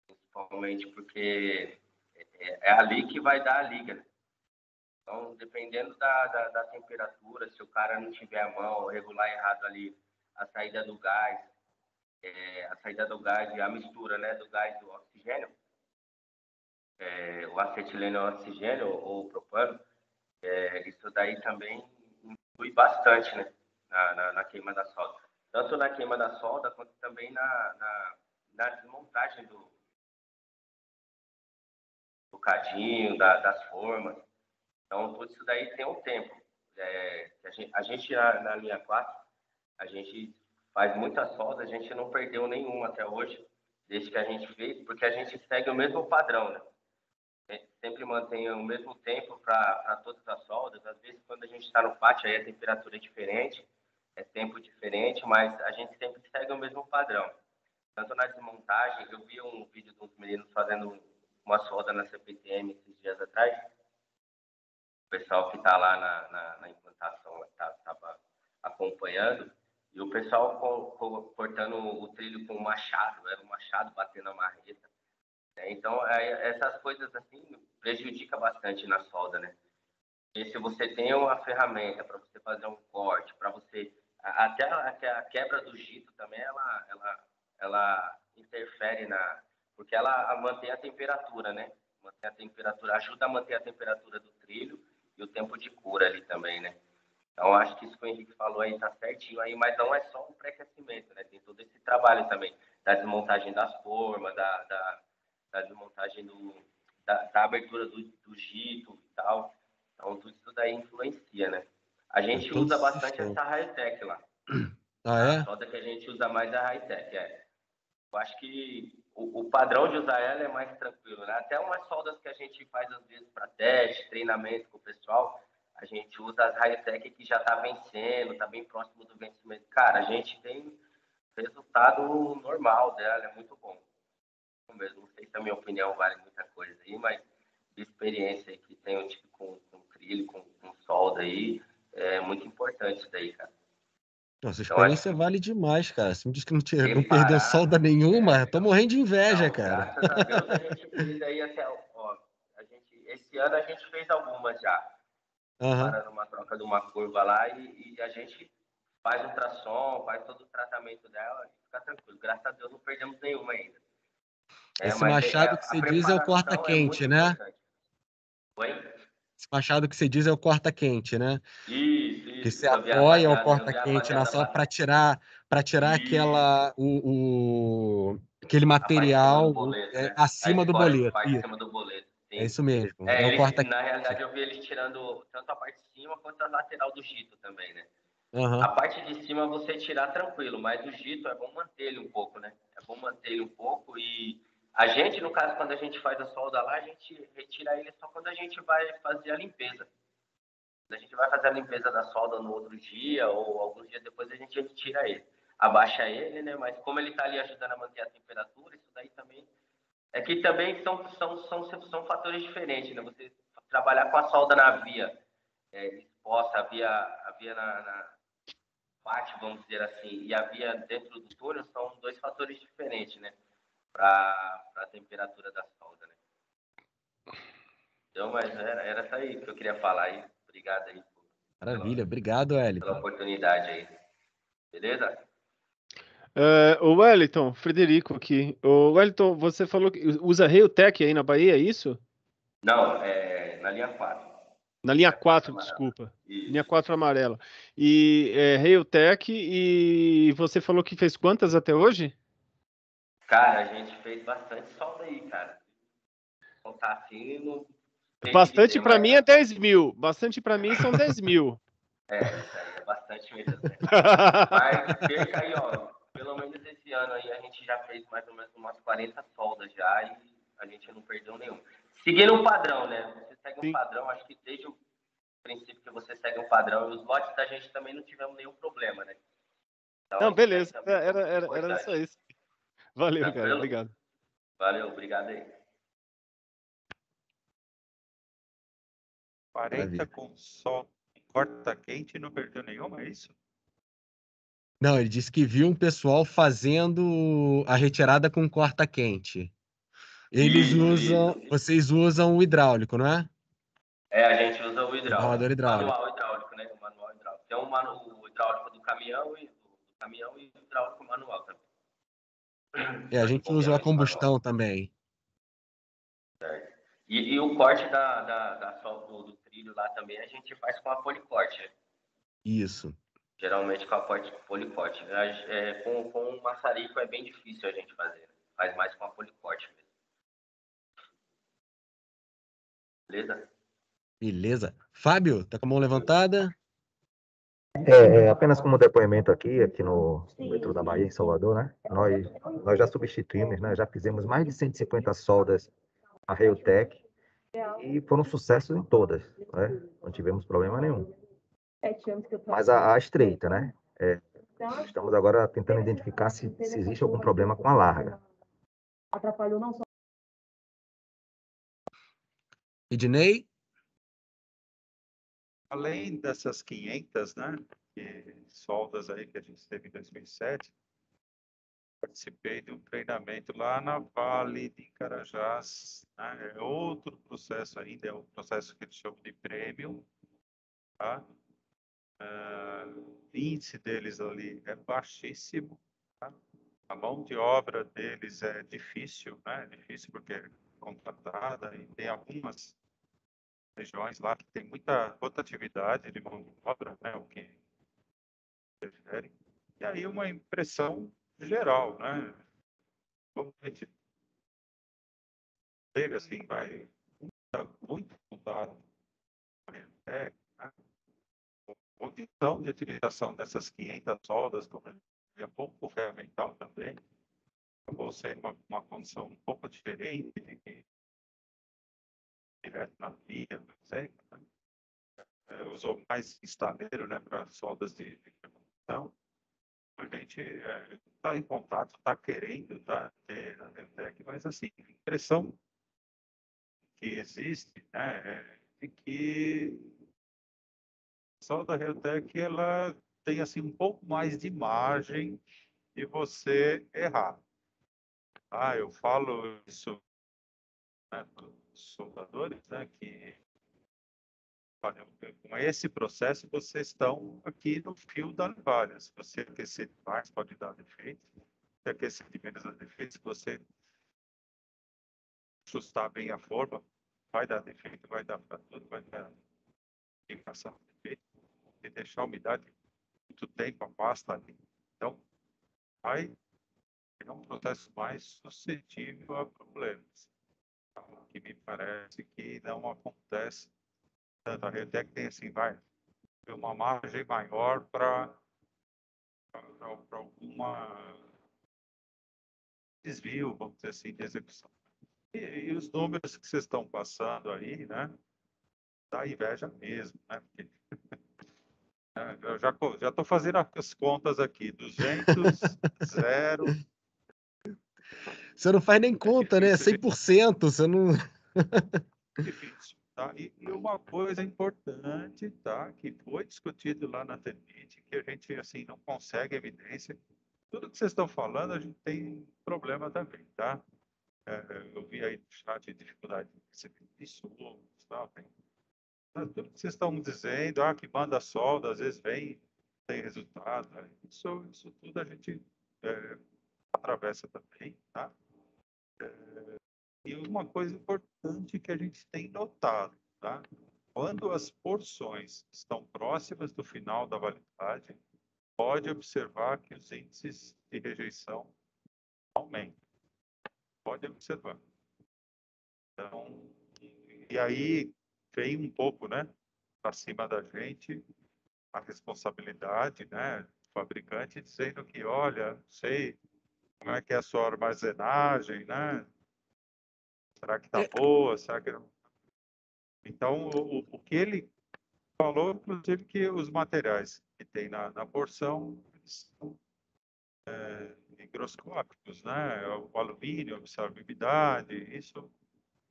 Principalmente porque é ali que vai dar a liga, né? Então, dependendo da temperatura, se o cara não tiver a mão, regular errado ali a saída do gás, e a mistura, né, do gás e do oxigênio, o acetileno e o oxigênio ou o propano, isso daí também influi bastante, né, na queima da solda. Tanto na queima da solda, quanto também na desmontagem do cadinho, das formas. Então, tudo isso daí tem um tempo. A gente na linha 4, a gente faz muita solda, a gente não perdeu nenhuma até hoje, desde que a gente fez, porque a gente segue o mesmo padrão, né? A gente sempre mantém o mesmo tempo para todas as soldas. Às vezes, quando a gente está no pátio, aí a temperatura é diferente, é tempo diferente, mas a gente sempre segue o mesmo padrão. Tanto na desmontagem, eu vi um vídeo de uns meninos fazendo uma solda na CPTM esses dias atrás. O pessoal que está lá na implantação estava acompanhando, e o pessoal cortando o trilho com o machado, era um machado batendo a marreta. Então, essas coisas assim prejudicam bastante na solda, né? E se você tem uma ferramenta para você fazer um corte, para você... Até a quebra do jito também, ela interfere porque ela mantém a temperatura, né? Mantém a temperatura, ajuda a manter a temperatura do trilho e o tempo de cura ali também, né? Então, acho que isso que o Henrique falou aí tá certinho aí, mas não é só um pré-aquecimento, né? Tem todo esse trabalho também da desmontagem das formas, da desmontagem da abertura do jito e tal. Então, tudo isso daí influencia, né? A gente todo usa bastante sistema. essa high-tech lá. Ah, A solda que a gente usa mais é a high-tech, Eu acho que o padrão de usar ela é mais tranquilo, né? Até umas soldas que a gente faz, às vezes, para teste, treinamento com o pessoal, a gente usa as high-tech que já está vencendo, está bem próximo do vencimento. Cara, a gente tem resultado normal dela, é muito bom. Mesmo, não sei se a minha opinião vale muita coisa aí, mas de experiência aí que tenho tipo, com trilho, com solda aí, é muito importante isso daí, cara. nossa, Então, acho experiência que vale demais, cara. Você me disse que não perdeu reparar... solda nenhuma, tô morrendo de inveja, Não, cara. graças a Deus a gente fez aí até... esse ano a gente fez algumas já. Parando uma troca de uma curva lá e a gente faz ultrassom, faz todo o tratamento dela e fica tranquilo. Graças a Deus não perdemos nenhuma ainda. Esse Mas machado que a você diz é o preparação é muito corta-quente, né? importante. Oi? Esse machado que você diz é o corta-quente, né? Que Isso. você apoia o corta-quente na rapaziada sala para tirar Isso. Aquele a parte de cima material do boleto, né? acima do Fora, boleto. parte de cima do boleto. Sim. É isso mesmo. É, É o corta. na realidade, eu vi eles tirando tanto a parte de cima quanto a lateral do Gito também, né? Uhum. A parte de cima você tirar tranquilo, mas o Gito é bom manter ele um pouco, né? É bom manter ele um pouco e a gente, no caso, quando a gente faz a solda lá, a gente retira ele só quando a gente vai fazer a limpeza. Quando a gente vai fazer a limpeza da solda no outro dia ou alguns dias depois, a gente retira ele. Abaixa ele, né? Mas como ele está ali ajudando a manter a temperatura, isso daí também... É que também são fatores diferentes, né? Você trabalhar com a solda na via exposta, a via na pátio, vamos dizer assim, e a via dentro do túnel são dois fatores diferentes, né? Para a temperatura da solda, né? Então, mas era isso aí que eu queria falar aí. Obrigado aí Maravilha, obrigado, pela Wellington. oportunidade aí. Beleza? O Wellington, Frederico aqui. O Wellington, você falou que usa Reutech aí na Bahia, é isso? Não, na linha 4. Na linha 4, amarela. desculpa. Isso. Linha 4 amarela. E Reutech, e você falou que fez quantas até hoje? Cara, a gente fez bastante solda aí, cara. Contar assim, não sei te Bastante dizer, para mas... mim é 10 mil. Bastante para mim são 10 mil. Isso aí é bastante mesmo, né? Mas cerca aí, ó, pelo menos esse ano aí a gente já fez mais ou menos umas 40 soldas já e a gente não perdeu nenhum. Seguindo um padrão, né? Você segue um Sim. padrão, acho que desde o princípio que você segue um padrão e os lotes da gente também não tivemos nenhum problema, né? Então, Não, isso daí beleza. também é Era importante. só isso. Valeu, cara. Tranquilo? Obrigado. Valeu, obrigado aí. 40 Maravilha. com sol, corta quente e não perdeu nenhuma, é isso? Não, ele disse que viu um pessoal fazendo a retirada com corta-quente. Vocês usam o hidráulico, não é? A gente usa o Barrador hidráulico. hidráulico. Manual hidráulico, né? O manual hidráulico. Tem o hidráulico do caminhão e o hidráulico manual também. A gente usa a combustão também. E o corte da solda do trilho lá também a gente faz com a policorte, né? Isso. Geralmente com a policorte. Com o maçarico é bem difícil a gente fazer. Né? Faz mais com a policorte mesmo. Beleza? Beleza. Fábio, tá com a mão levantada? Apenas como depoimento aqui no metrô da Bahia, em Salvador, né? Nós já substituímos, né? Já fizemos mais de 150 soldas a Reutech e foram sucessos em todas, né? Não tivemos problema nenhum. Mas a estreita, né? Estamos agora tentando identificar se existe algum problema com a larga. Atrapalhou não só. Ednei? Além dessas 500, né, soldas aí que a gente teve em 2007, participei de um treinamento lá na Vale de Carajás, né, é outro processo ainda, é um processo que eles chamam de premium, tá? O índice deles ali é baixíssimo, tá? A mão de obra deles é difícil, né? Difícil porque é contratada e tem algumas regiões lá que tem muita rotatividade de mão de obra, né? O que prefere. E aí uma impressão geral, né? Como a gente chega assim, vai muito mudado. Né? Condição de utilização dessas 500 soldas, como é pouco ferramental também, acabou sendo uma condição um pouco diferente de que direto na via, por exemplo. Né? Usou mais estaleiro, né, para soldas de condução. A gente está em contato, está querendo ter a Reutech, mas assim, a impressão que existe, né, é que a solda Reutech ela tem assim um pouco mais de margem de você errar. Eu falo isso, né, para os soldadores, né, que olha, com esse processo vocês estão aqui no fio da navalha. Se você aquecer demais, pode dar defeito. Se aquecer de menos, dá defeito. Se você ajustar bem a forma, vai dar defeito, vai dar fratura, vai dar indicação de defeito. E deixar a umidade muito tempo, a pasta ali. Então, vai é um processo mais suscetível a problemas, tá? Que me parece que não acontece tanto. A Realtec tem assim, vai ter uma margem maior para alguma desvio, vamos dizer assim, de execução. E os números que vocês estão passando aí, né, dá inveja mesmo, né? Porque, eu já estou fazendo as contas aqui, 200, 0. Você não faz nem conta, né? Difícil, 100%, você não... difícil, tá? E uma coisa importante, tá? Que foi discutido lá na TENIT, que a gente, assim, não consegue evidência. Tudo que vocês estão falando, a gente tem problema também, tá? Eu vi aí no chat dificuldade de receber insumos, tá? Tudo que vocês estão dizendo, que manda solda, às vezes vem, tem resultado, né? Isso tudo a gente atravessa também, tá? E uma coisa importante que a gente tem notado, tá? Quando as porções estão próximas do final da validade, pode observar que os índices de rejeição aumentam. Pode observar. Então, e aí vem um pouco, né, para cima da gente a responsabilidade, né, do fabricante, dizendo que, olha, não sei como é que é a sua armazenagem, né? Será que está boa? Será que não? Então, o que ele falou, inclusive, que os materiais que tem na porção são higroscópicos, né? O alumínio, a absorvibilidade, isso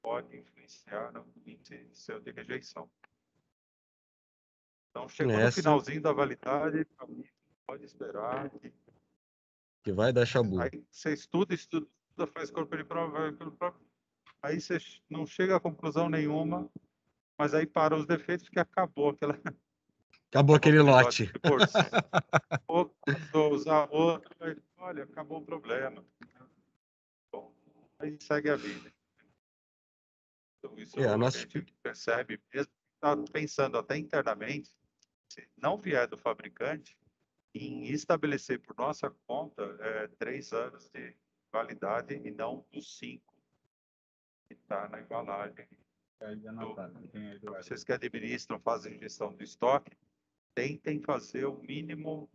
pode influenciar no índice seu de rejeição. Então, chegou no Essa finalzinho da validade, pode esperar que vai dar chabu. aí você estuda, faz corpo de prova, aí você não chega a conclusão nenhuma, mas aí para os defeitos que acabou Acabou aquele lote. de porção. Ou começou a usar outro, aí, olha, acabou o problema. Bom, aí segue a vida. Então, isso A a nossa... gente percebe mesmo, está pensando até internamente, se não vier do fabricante, em estabelecer por nossa conta 3 anos de validade e não os 5 que está na embalagem. Vocês que administram, fazem gestão do estoque, tentem fazer o mínimo,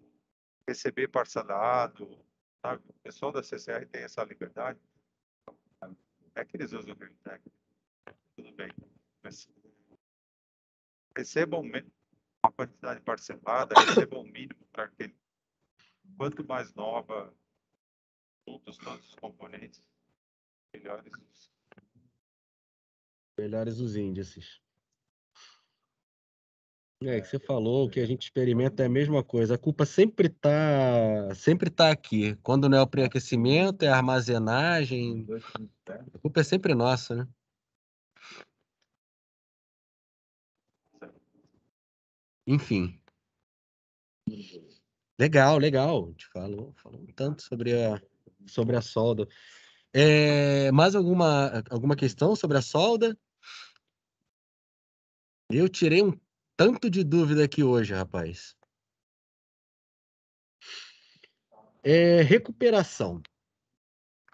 receber parcelado, sabe? O pessoal da CCR tem essa liberdade. É que eles usam o Realtec, tudo bem. Mas recebam uma quantidade parcelada, recebam o mínimo para aquele. Quanto mais nova, juntos todos os componentes, melhores Melhores os índices. Que você falou, que a gente experimenta é a mesma coisa. A culpa sempre tá aqui. Quando não é o pré-aquecimento, é a armazenagem. A culpa é sempre nossa, né? Enfim. Legal, legal. A gente falou tanto sobre a solda. Mais alguma questão sobre a solda? Eu tirei um tanto de dúvida aqui hoje, rapaz. Recuperação.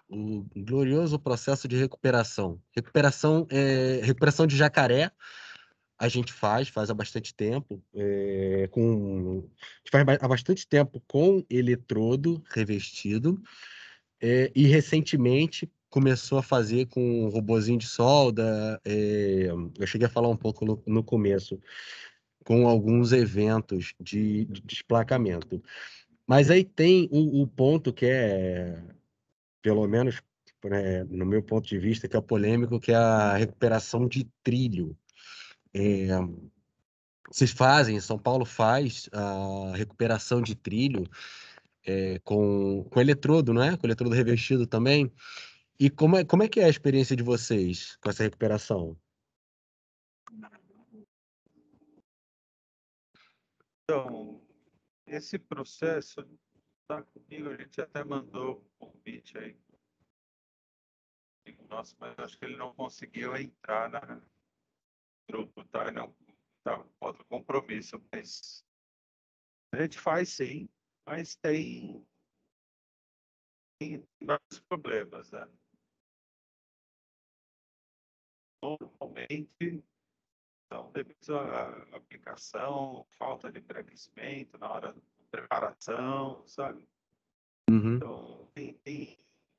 O glorioso processo de recuperação. Recuperação de jacaré, a gente faz há bastante tempo. A gente faz há bastante tempo com eletrodo revestido. E recentemente começou a fazer com robozinho de solda. Eu cheguei a falar um pouco no começo, com alguns eventos de desplacamento. Mas aí tem o ponto que pelo menos no meu ponto de vista, que é polêmico, que é a recuperação de trilho. Vocês fazem, São Paulo faz a recuperação de trilho com eletrodo, não é? Com eletrodo revestido também. E como é que é a experiência de vocês com essa recuperação? Então, esse processo está comigo, a gente até mandou um convite aí. Nossa, mas acho que ele não conseguiu entrar no grupo, tá? Ele não tá outro compromisso, mas a gente faz sim, mas tem tem vários problemas, né? Normalmente, então, devido à aplicação, falta de pré-aquecimento na hora da preparação, sabe? Uhum. Então,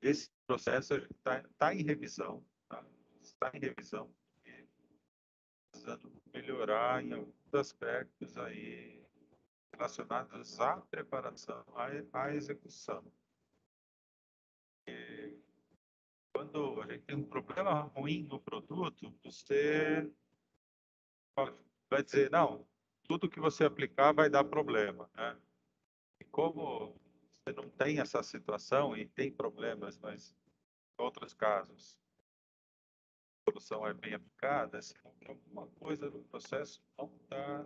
esse processo está em revisão, tá? Está em revisão, e precisando melhorar em alguns aspectos aí relacionados à preparação, à execução. E quando a gente tem um problema ruim no produto, você vai dizer, não, tudo que você aplicar vai dar problema, né? E como você não tem essa situação e tem problemas, mas em outros casos a solução é bem aplicada, se alguma coisa no processo não está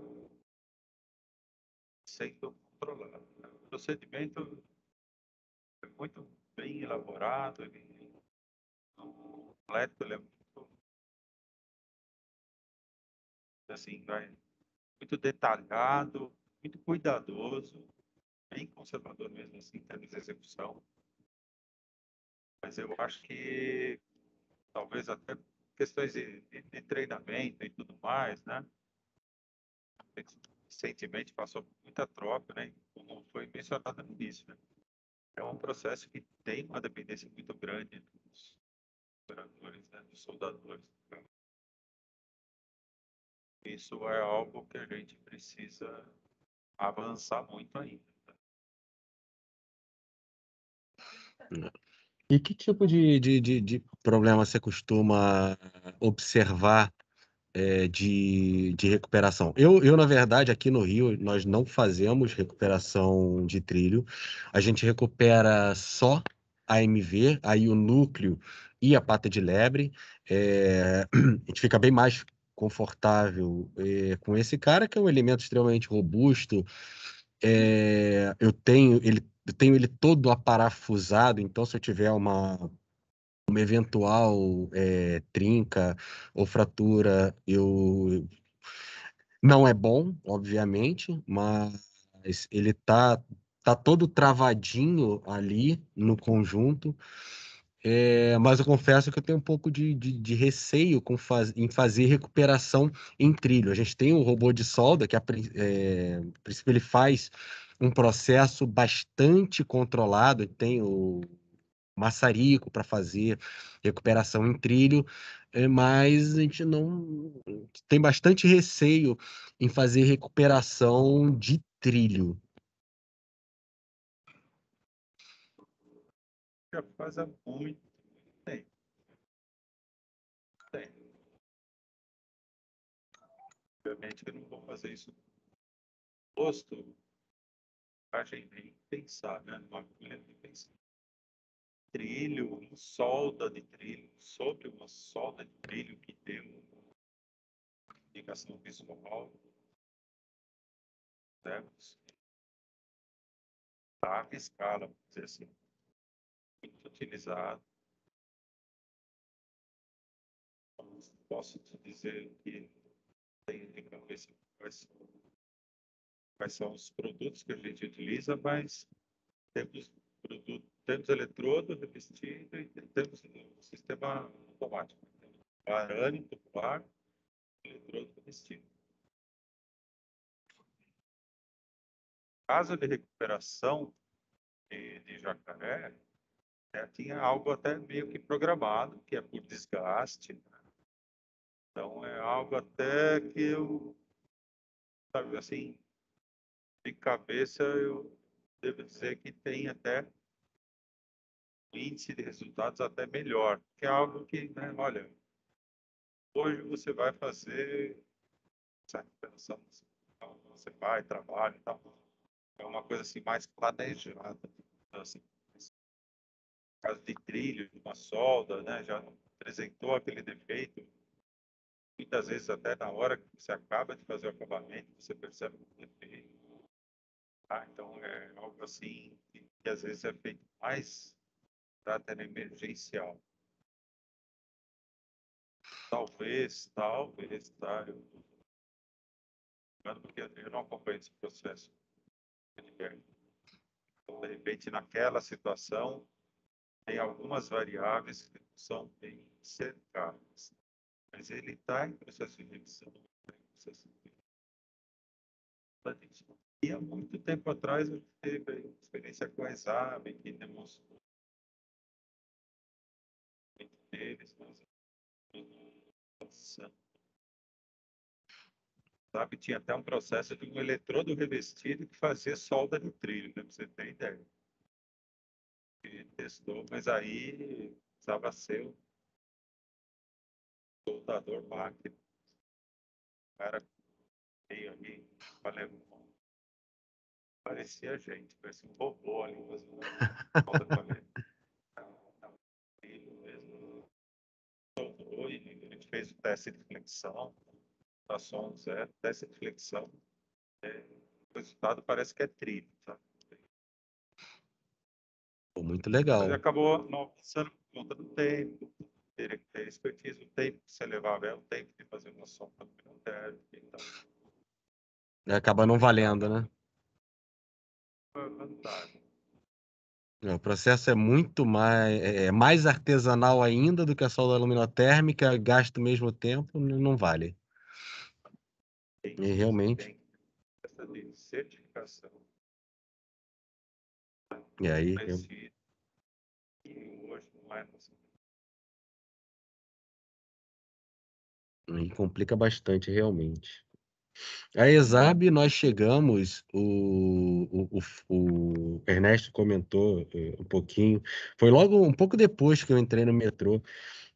sendo controlada, né? O procedimento é muito bem elaborado, ele é completo, ele é muito, assim, muito detalhado, muito cuidadoso, bem conservador mesmo assim, em termos de execução. Mas eu acho que talvez até questões de treinamento e tudo mais, né? Recentemente passou por muita troca, né? Como foi mencionado no início, né? É um processo que tem uma dependência muito grande dos operadores, né? Dos soldadores. Isso é algo que a gente precisa avançar muito ainda. E que tipo de problema você costuma observar de recuperação? Na verdade, aqui no Rio, nós não fazemos recuperação de trilho. A gente recupera só a MV, aí o núcleo e a pata de lebre. A gente fica bem mais confortável com esse cara, que é um elemento extremamente robusto. Eu tenho ele todo aparafusado, então se eu tiver uma eventual trinca ou fratura, não é bom, obviamente, mas ele tá todo travadinho ali no conjunto. Mas eu confesso que eu tenho um pouco de receio em fazer recuperação em trilho. A gente tem um robô de solda que, a princípio, ele faz um processo bastante controlado. Tem o maçarico para fazer recuperação em trilho, mas a gente não tem bastante receio em fazer recuperação de trilho. Já faz há muito tempo. Obviamente eu não vou fazer isso no posto, a gente nem pensar, né? Numa agulha de pensar. Trilho, uma solda de trilho, sobre uma solda de trilho que tem uma indicação visual, né? Larga escala, vamos dizer assim, muito utilizado. Posso te dizer que tem de cabeça quais são os produtos que a gente utiliza, mas temos eletrodo revestido e temos um sistema automático. Arame tubular, eletrodo revestido. Caso de recuperação de jacaré, tinha algo até meio que programado, que é por desgaste, né? Então é algo até que eu, sabe, assim, de cabeça eu devo dizer que tem até um índice de resultados até melhor, que é algo que, né, olha, hoje você vai fazer essa recuperação, você vai, trabalha e tal. É uma coisa assim mais planejada. Então, assim, no caso de trilho, de uma solda, né, já apresentou aquele defeito. Muitas vezes até na hora que você acaba de fazer o acabamento, você percebe o defeito. Ah, então é algo assim que às vezes é feito mais caráter emergencial. Talvez, tá? Porque eu não acompanho esse processo. Então, de repente, naquela situação, tem algumas variáveis que são bem cercadas, mas ele está em processo de revisão. E há muito tempo atrás eu tive experiência com a Exame, que demonstrou deles, mas sabe, tinha até um processo de um eletrodo revestido que fazia solda no trilho, né, para você ter ideia. E testou, mas aí precisava ser o soldador máquina. O cara veio ali, alemão, parecia gente, parecia um robô ali fazendo solda com ele. Mesmo soldou e a gente fez o teste de flexão, tração zero, teste de flexão. O resultado parece que é trilho, tá? Muito Mas legal. acabou não avançando por conta do tempo, teria que ter expertise, o tempo que você levava é o tempo de fazer uma sonda térmica, então Acaba não valendo, né? é uma vantagem. O processo é muito mais artesanal ainda do que a solda aluminotérmica, gasta o mesmo tempo, não vale. E realmente. Tem essa de certificação. E aí, E hoje não é assim. aí complica bastante, realmente. A Exab, nós chegamos, o Ernesto comentou um pouquinho, foi logo um pouco depois que eu entrei no metrô.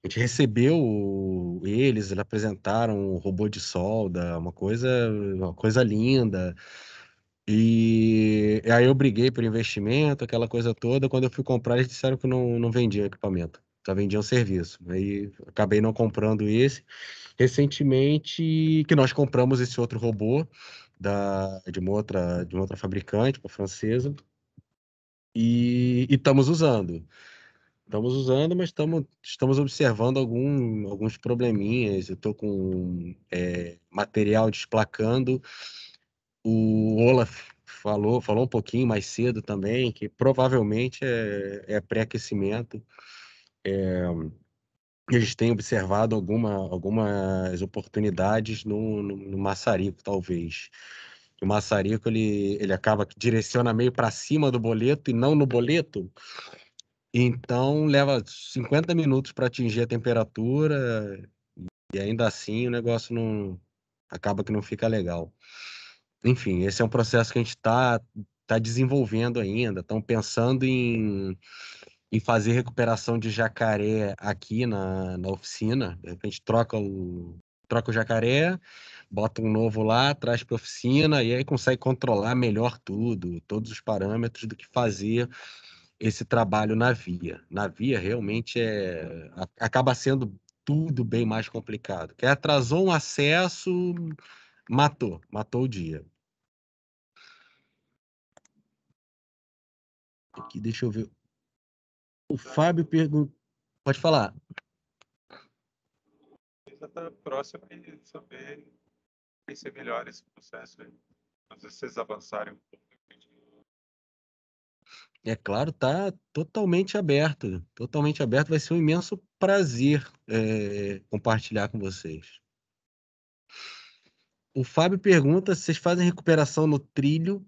A gente recebeu eles apresentaram um robô de solda, uma coisa linda. E aí eu briguei por investimento, aquela coisa toda. Quando eu fui comprar, eles disseram que não vendiam equipamento, só vendiam serviço. Aí acabei não comprando esse. Recentemente, que nós compramos esse outro robô de uma outra fabricante, uma francesa, e estamos usando. Estamos usando, mas estamos observando alguns probleminhas. Eu estou com material desplacando. O Olaf falou um pouquinho mais cedo também, que provavelmente é pré-aquecimento. Eles têm observado algumas oportunidades no maçarico, talvez. O maçarico ele acaba que direciona meio para cima do boleto e não no boleto. Então leva 50 minutos para atingir a temperatura e ainda assim o negócio não acaba que não fica legal. Enfim, esse é um processo que a gente tá desenvolvendo ainda. Estão pensando em fazer recuperação de jacaré aqui na oficina. De repente troca o jacaré, bota um novo lá, traz para a oficina e aí consegue controlar melhor tudo, todos os parâmetros do que fazer esse trabalho na via. Na via realmente acaba sendo tudo bem mais complicado. Que atrasou um acesso, matou o dia. Aqui, deixa eu ver. O Fábio perguntou. Pode falar. Já está próximo de saber conhecer melhor esse processo aí. Às vezes vocês avançarem um pouco. É claro, tá totalmente aberto. Totalmente aberto. Vai ser um imenso prazer compartilhar com vocês. O Fábio pergunta se vocês fazem recuperação no trilho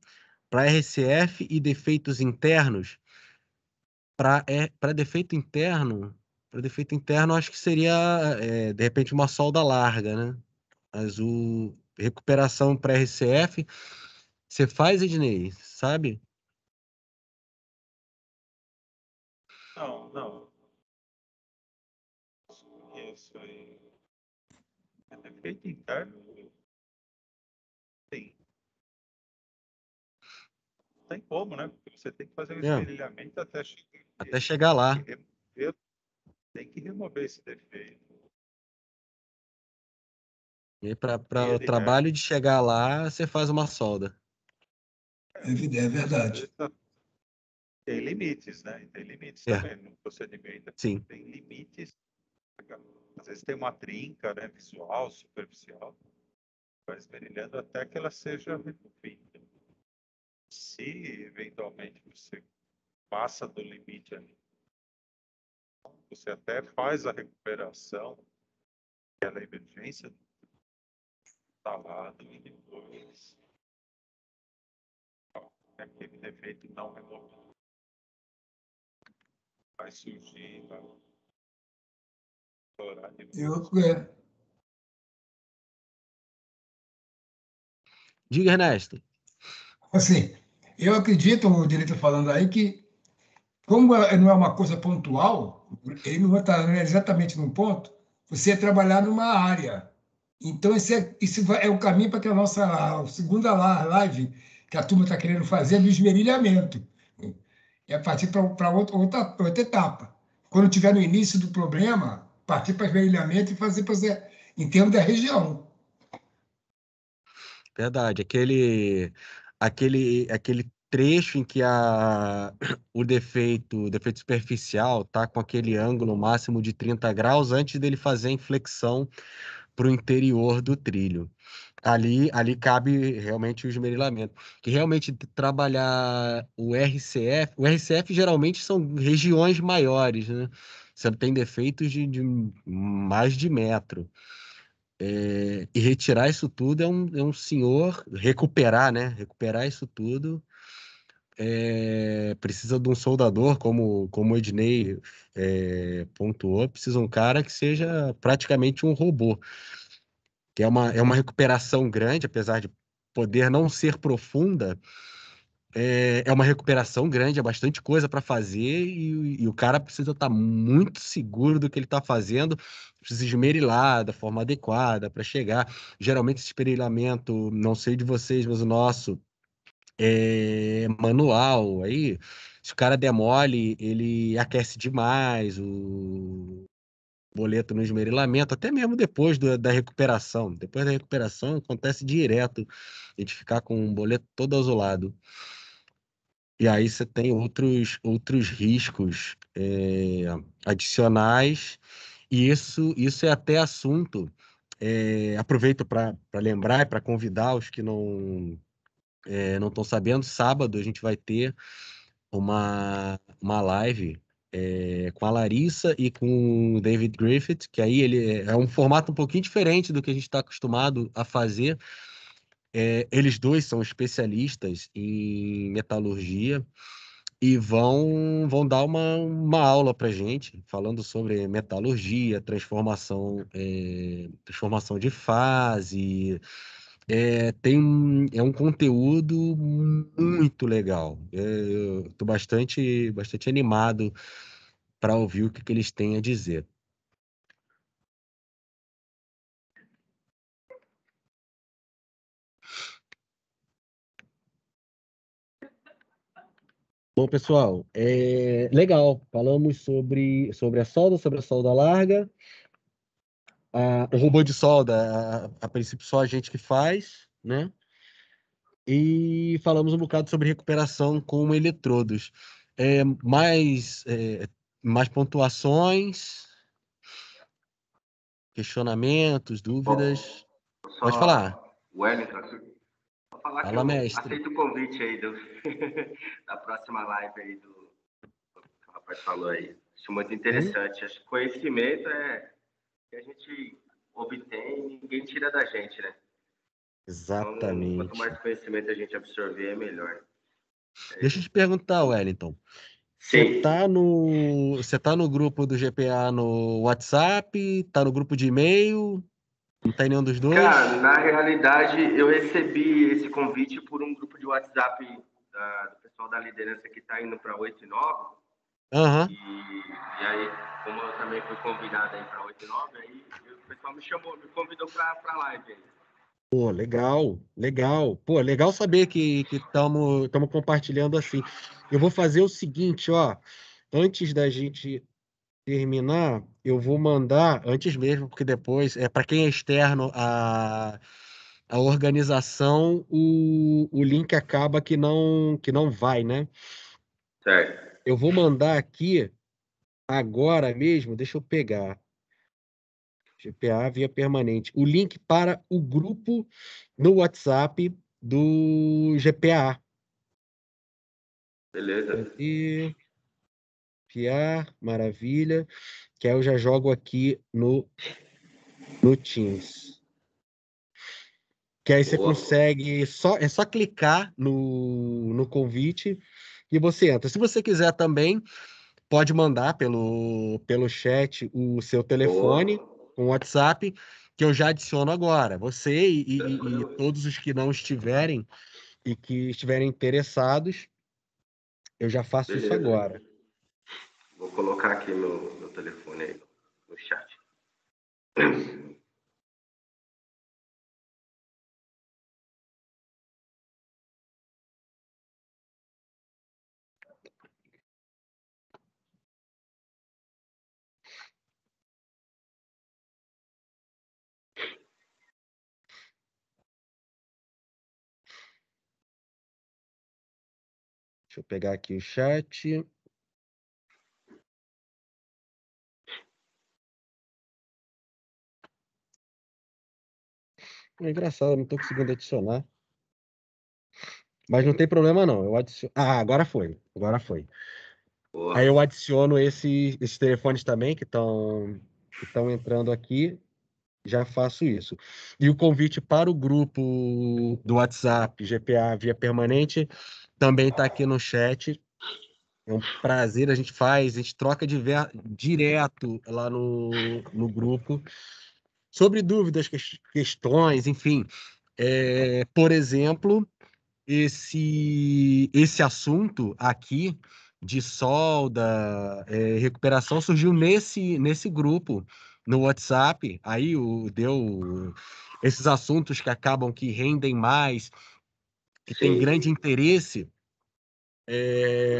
para RCF e defeitos internos. Para defeito interno, acho que seria de repente uma solda larga, né? Mas o recuperação para RCF, você faz, Ednei, sabe? Não. Isso aí. É defeito interno. Sim. Não tem como, né? Porque você tem que fazer um esmerilhamento Até chegar lá. Tem que remover esse defeito. E para o trabalho de chegar lá, você faz uma solda. É verdade. Tem limites, né? Tem limites É. também no procedimento. Sim. Tem limites. Às vezes tem uma trinca, né? Visual, superficial. Vai esmerilhando até que ela seja removida. Se eventualmente você passa do limite ali, você até faz a recuperação, aquela emergência instalado e depois aquele defeito não removido vai surgir, vai explorar de novo. Diga, Ernesto. Assim, eu acredito, o diretor falando aí, que como não é uma coisa pontual, ele não vai estar exatamente num ponto, você é trabalhar numa área. Então, é o caminho para que a segunda live que a turma está querendo fazer do esmerilhamento. É partir para outra etapa. Quando estiver no início do problema, partir para esmerilhamento e fazer em termos da região. Verdade. Aquele trecho em que o defeito superficial tá com aquele ângulo máximo de 30 graus antes dele fazer a inflexão para o interior do trilho. Ali cabe realmente o esmerilamento. Que realmente trabalhar o RCF geralmente são regiões maiores, né? Você tem defeitos de mais de metro. E retirar isso tudo é um senhor, recuperar, né? Recuperar isso tudo precisa de um soldador, como o Ednei pontuou, precisa de um cara que seja praticamente um robô. Que é uma recuperação grande, apesar de poder não ser profunda, é uma recuperação grande, é bastante coisa para fazer e o cara precisa estar muito seguro do que ele está fazendo, precisa esmerilar da forma adequada para chegar. Geralmente esse esmerilhamento, não sei de vocês, mas o nosso é manual. Aí, se o cara der mole, ele aquece demais o boleto no esmerilamento, até mesmo depois da recuperação. Depois da recuperação, acontece direto a gente ficar com um boleto todo azulado. E aí você tem outros riscos adicionais, e isso é até assunto. Aproveito para lembrar e para convidar os que não estão sabendo. Sábado a gente vai ter uma live com a Larissa e com o David Griffith, que aí ele é um formato um pouquinho diferente do que a gente está acostumado a fazer. Eles dois são especialistas em metalurgia e vão dar uma aula para gente, falando sobre metalurgia, transformação de fase. É um conteúdo muito legal. Eu estou bastante animado para ouvir o que eles têm a dizer. Bom, pessoal, legal. Falamos sobre a solda larga. O robô de solda, a princípio só a gente que faz, né? E falamos um bocado sobre recuperação com eletrodos. Mais pontuações, questionamentos, dúvidas. Pode falar. Wellington, vou falar que Fala, eu mestre. aceito o convite aí da próxima live aí que o rapaz falou aí. Acho muito interessante. Acho que conhecimento que a gente obtém e ninguém tira da gente, né? Exatamente. Então, quanto mais conhecimento a gente absorver, é melhor. Deixa eu te perguntar, Wellington. Sim. Você tá no grupo do GPA no WhatsApp? Tá no grupo de e-mail? Não tá em nenhum dos dois? Cara, na realidade, eu recebi esse convite por um grupo de WhatsApp do pessoal da liderança que está indo para 8 e 9. Aham. E aí, como eu também fui convidado aí para 8 e 9, aí o pessoal me convidou para a live aí. Pô, legal. Pô, legal saber que estamos compartilhando assim. Eu vou fazer o seguinte, ó. Antes da gente terminar, eu vou mandar, antes mesmo, porque depois, para quem é externo a organização, o link acaba que não vai, né? Certo. Eu vou mandar aqui, agora mesmo, deixa eu pegar. GPA via permanente. O link para o grupo no WhatsApp do GPA. Beleza. E copiar, maravilha, que aí eu já jogo aqui no Teams. Que aí você Boa. consegue, é só clicar no convite e você entra. Se você quiser também, pode mandar pelo chat o seu telefone, com o WhatsApp, que eu já adiciono agora. Você e todos os que não estiverem e que estiverem interessados, eu já faço isso Beleza. agora. Vou colocar aqui meu telefone aí no chat. Deixa eu pegar aqui o chat. É engraçado, eu não estou conseguindo adicionar. Mas não tem problema, não. Eu adiciono. Ah, agora foi. Agora foi. Boa. Aí eu adiciono esses telefones também que estão entrando aqui. Já faço isso. E o convite para o grupo do WhatsApp, GPA Via Permanente, também está aqui no chat. É um prazer, a gente troca direto lá no grupo sobre dúvidas, questões, enfim. Por exemplo, esse assunto aqui de solda, recuperação, surgiu nesse grupo no WhatsApp. Aí deu esses assuntos que acabam que rendem mais, que tem grande interesse.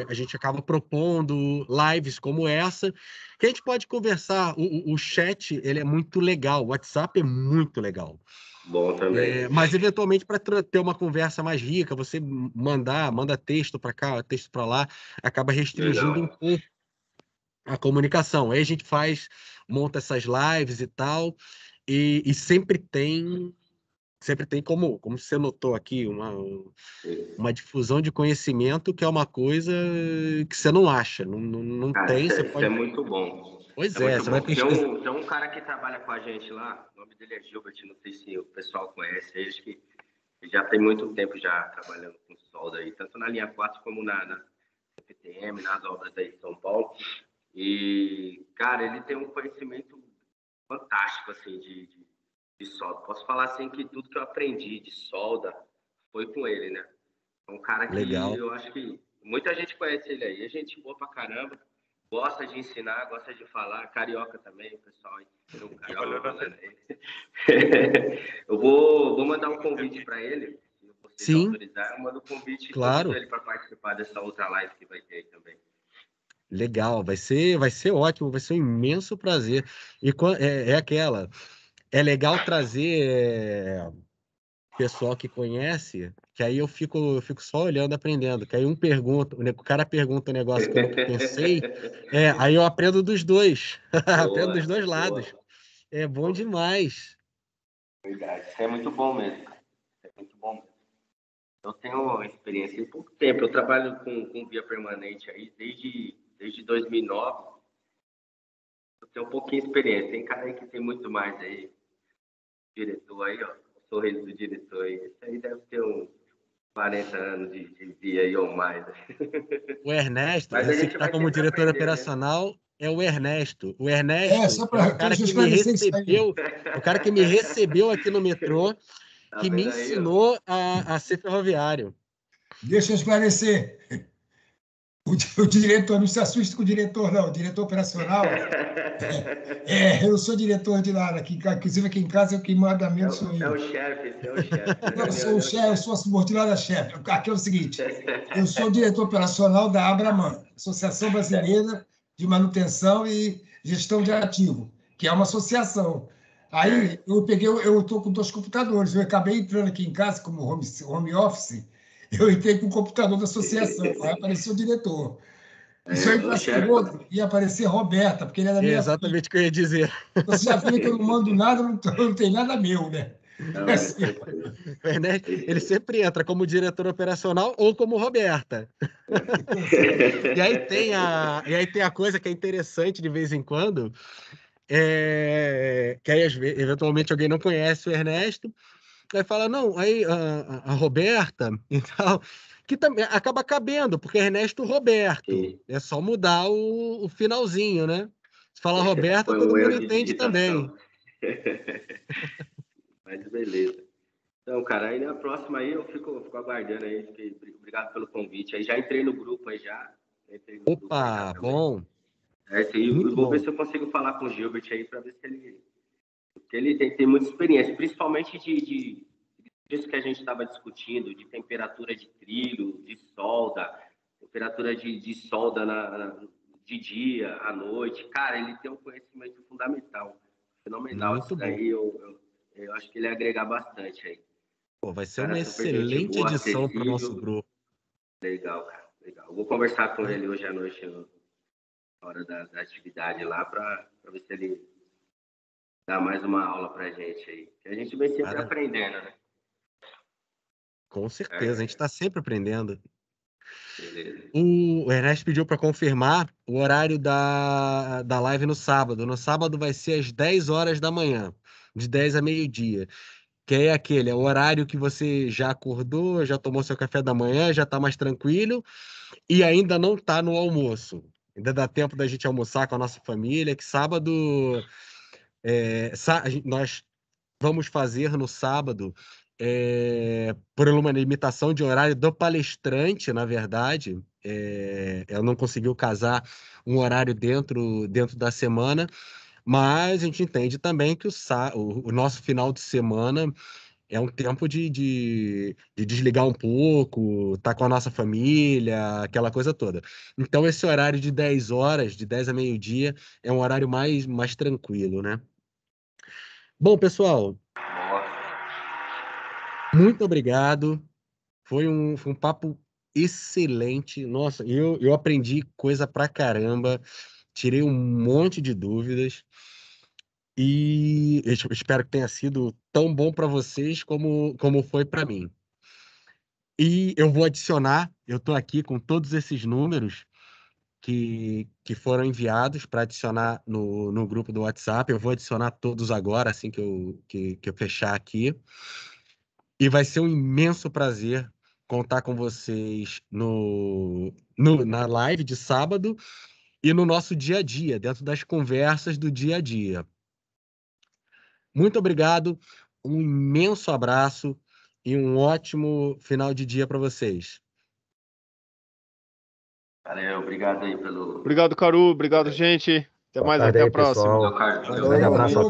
A gente acaba propondo lives como essa, que a gente pode conversar. O chat ele é muito legal, o WhatsApp é muito legal. Bom também. Mas, eventualmente, para ter uma conversa mais rica, você manda texto para cá, texto para lá, acaba restringindo um pouco a comunicação. Aí a gente monta essas lives e tal, e sempre tem como você notou aqui, uma difusão de conhecimento que é uma coisa que você não acha, não Cara, tem, você isso pode... é muito bom. Pois É muito você vai bom. pesquisar. Tem um cara que trabalha com a gente lá, o nome dele é Gilbert, não sei se o pessoal conhece ele, acho que ele já tem muito tempo já trabalhando com solda aí, tanto na linha 4 como na CPTM, nas obras aí de São Paulo. E, cara, ele tem um conhecimento fantástico, assim, de solda. Posso falar, assim, que tudo que eu aprendi de solda foi com ele, né? É um cara que Legal. eu acho que muita gente conhece ele aí. É gente boa pra caramba, gosta de ensinar, gosta de falar. Carioca também, o pessoal aí. Tem um carioca falando aí. Eu vou mandar um convite para ele, se vocês Sim. autorizarem. Eu mando um convite e Claro. convido ele para participar dessa outra live que vai ter aí também. Legal, vai ser ótimo, vai ser um imenso prazer. E aquela, é legal trazer pessoal que conhece, que aí eu fico só olhando, aprendendo. Que aí o cara pergunta um negócio que eu não pensei, aí eu aprendo dos dois, aprendo dos dois lados. É bom demais. Verdade, isso é muito bom mesmo. Isso é muito bom mesmo. Eu tenho experiência em pouco tempo. Eu trabalho com via permanente aí desde 2009. Eu tenho um pouquinho de experiência. Tem cara aí que tem muito mais aí. Diretor aí, ó. O sorriso do diretor aí. Esse aí deve ter uns 40 anos de via aí ou mais. O Ernesto, Mas a esse que gente está vai como sempre diretor aprender, né? operacional é o Ernesto. O Ernesto Só é o para cara que me esclarecer isso aí. recebeu, o cara que me recebeu aqui no metrô, Tá que me vendo aí, ó? ensinou a ser ferroviário. Deixa eu esclarecer. O diretor, não se assuste com o diretor, não. O diretor operacional. Eu sou diretor de lá, aqui, inclusive aqui em casa, quem manda menos sou eu. É o chefe, esse é o chefe. Eu sou o chefe, eu sou subordinado a chefe. Aqui é o seguinte: eu sou diretor operacional da Abraman, Associação Brasileira de Manutenção e Gestão de Ativo, que é uma associação. Aí eu estou com 2 computadores. Eu acabei entrando aqui em casa como home office. Eu entrei com o computador da associação. Aí apareceu o diretor. E se eu entrasse com outro, ia aparecer Roberta, porque ele é da É minha. exatamente o que eu ia dizer. Você já viu que eu não mando nada, não tem nada meu, né? Não, O Ernesto, ele sempre entra como diretor operacional ou como Roberta. E aí tem a coisa que é interessante de vez em quando, que aí eventualmente alguém não conhece o Ernesto, aí fala, não, aí a Roberta e tal, que também acaba cabendo, porque é Ernesto Roberto. Sim. É só mudar o finalzinho, né? Se falar Roberta, Foi todo um mundo erro de entende também. digitação. Mas beleza. Então, cara, aí na próxima aí eu fico aguardando aí. Obrigado pelo convite. Aí já entrei no grupo aí já. Entrei no grupo aí já Opa, também. bom. Eu Muito vou ver bom. se eu consigo falar com o Gilbert aí para ver se ele. Porque ele tem muita experiência, principalmente disso que a gente estava discutindo, de temperatura de trilho, de solda, temperatura de solda de dia, à noite. Cara, ele tem um conhecimento fundamental, fenomenal. Muito Isso bom. daí eu acho que ele ia agregar bastante aí. Pô, vai ser Cara, uma super gente excelente boa, edição para o nosso acessível. grupo. Legal, cara. Legal. Eu vou conversar com ele hoje à noite, na hora da atividade lá, para ver se ele dá mais uma aula pra gente aí. Que a gente vem sempre Maravilha. aprendendo, né? Com certeza, a gente está sempre aprendendo. Beleza. O Ernesto pediu para confirmar o horário da live no sábado. No sábado vai ser às 10 horas da manhã, de 10 a meio-dia. Que é o horário que você já acordou, já tomou seu café da manhã, já está mais tranquilo e ainda não está no almoço. Ainda dá tempo da gente almoçar com a nossa família, que sábado nós vamos fazer no sábado, por uma limitação de horário do palestrante, na verdade, ela não conseguiu casar um horário dentro da semana, mas a gente entende também que o nosso final de semana é um tempo de desligar um pouco, estar com a nossa família, aquela coisa toda. Então, esse horário de 10 horas, de 10 a meio-dia, é um horário mais tranquilo, né? Bom, pessoal, muito obrigado. Foi um papo excelente. Nossa, eu aprendi coisa pra caramba. Tirei um monte de dúvidas. E eu espero que tenha sido tão bom para vocês como foi para mim. E eu vou adicionar, eu estou aqui com todos esses números que foram enviados para adicionar no grupo do WhatsApp. Eu vou adicionar todos agora, assim que eu fechar aqui. E vai ser um imenso prazer contar com vocês na live de sábado e no nosso dia a dia, dentro das conversas do dia a dia. Muito obrigado, um imenso abraço e um ótimo final de dia para vocês. Valeu, obrigado aí pelo. Obrigado, Caru. Obrigado, gente. Até Boa mais, tarde até aí, a próxima. pessoal. Valeu, Carlos. Um grande abraço a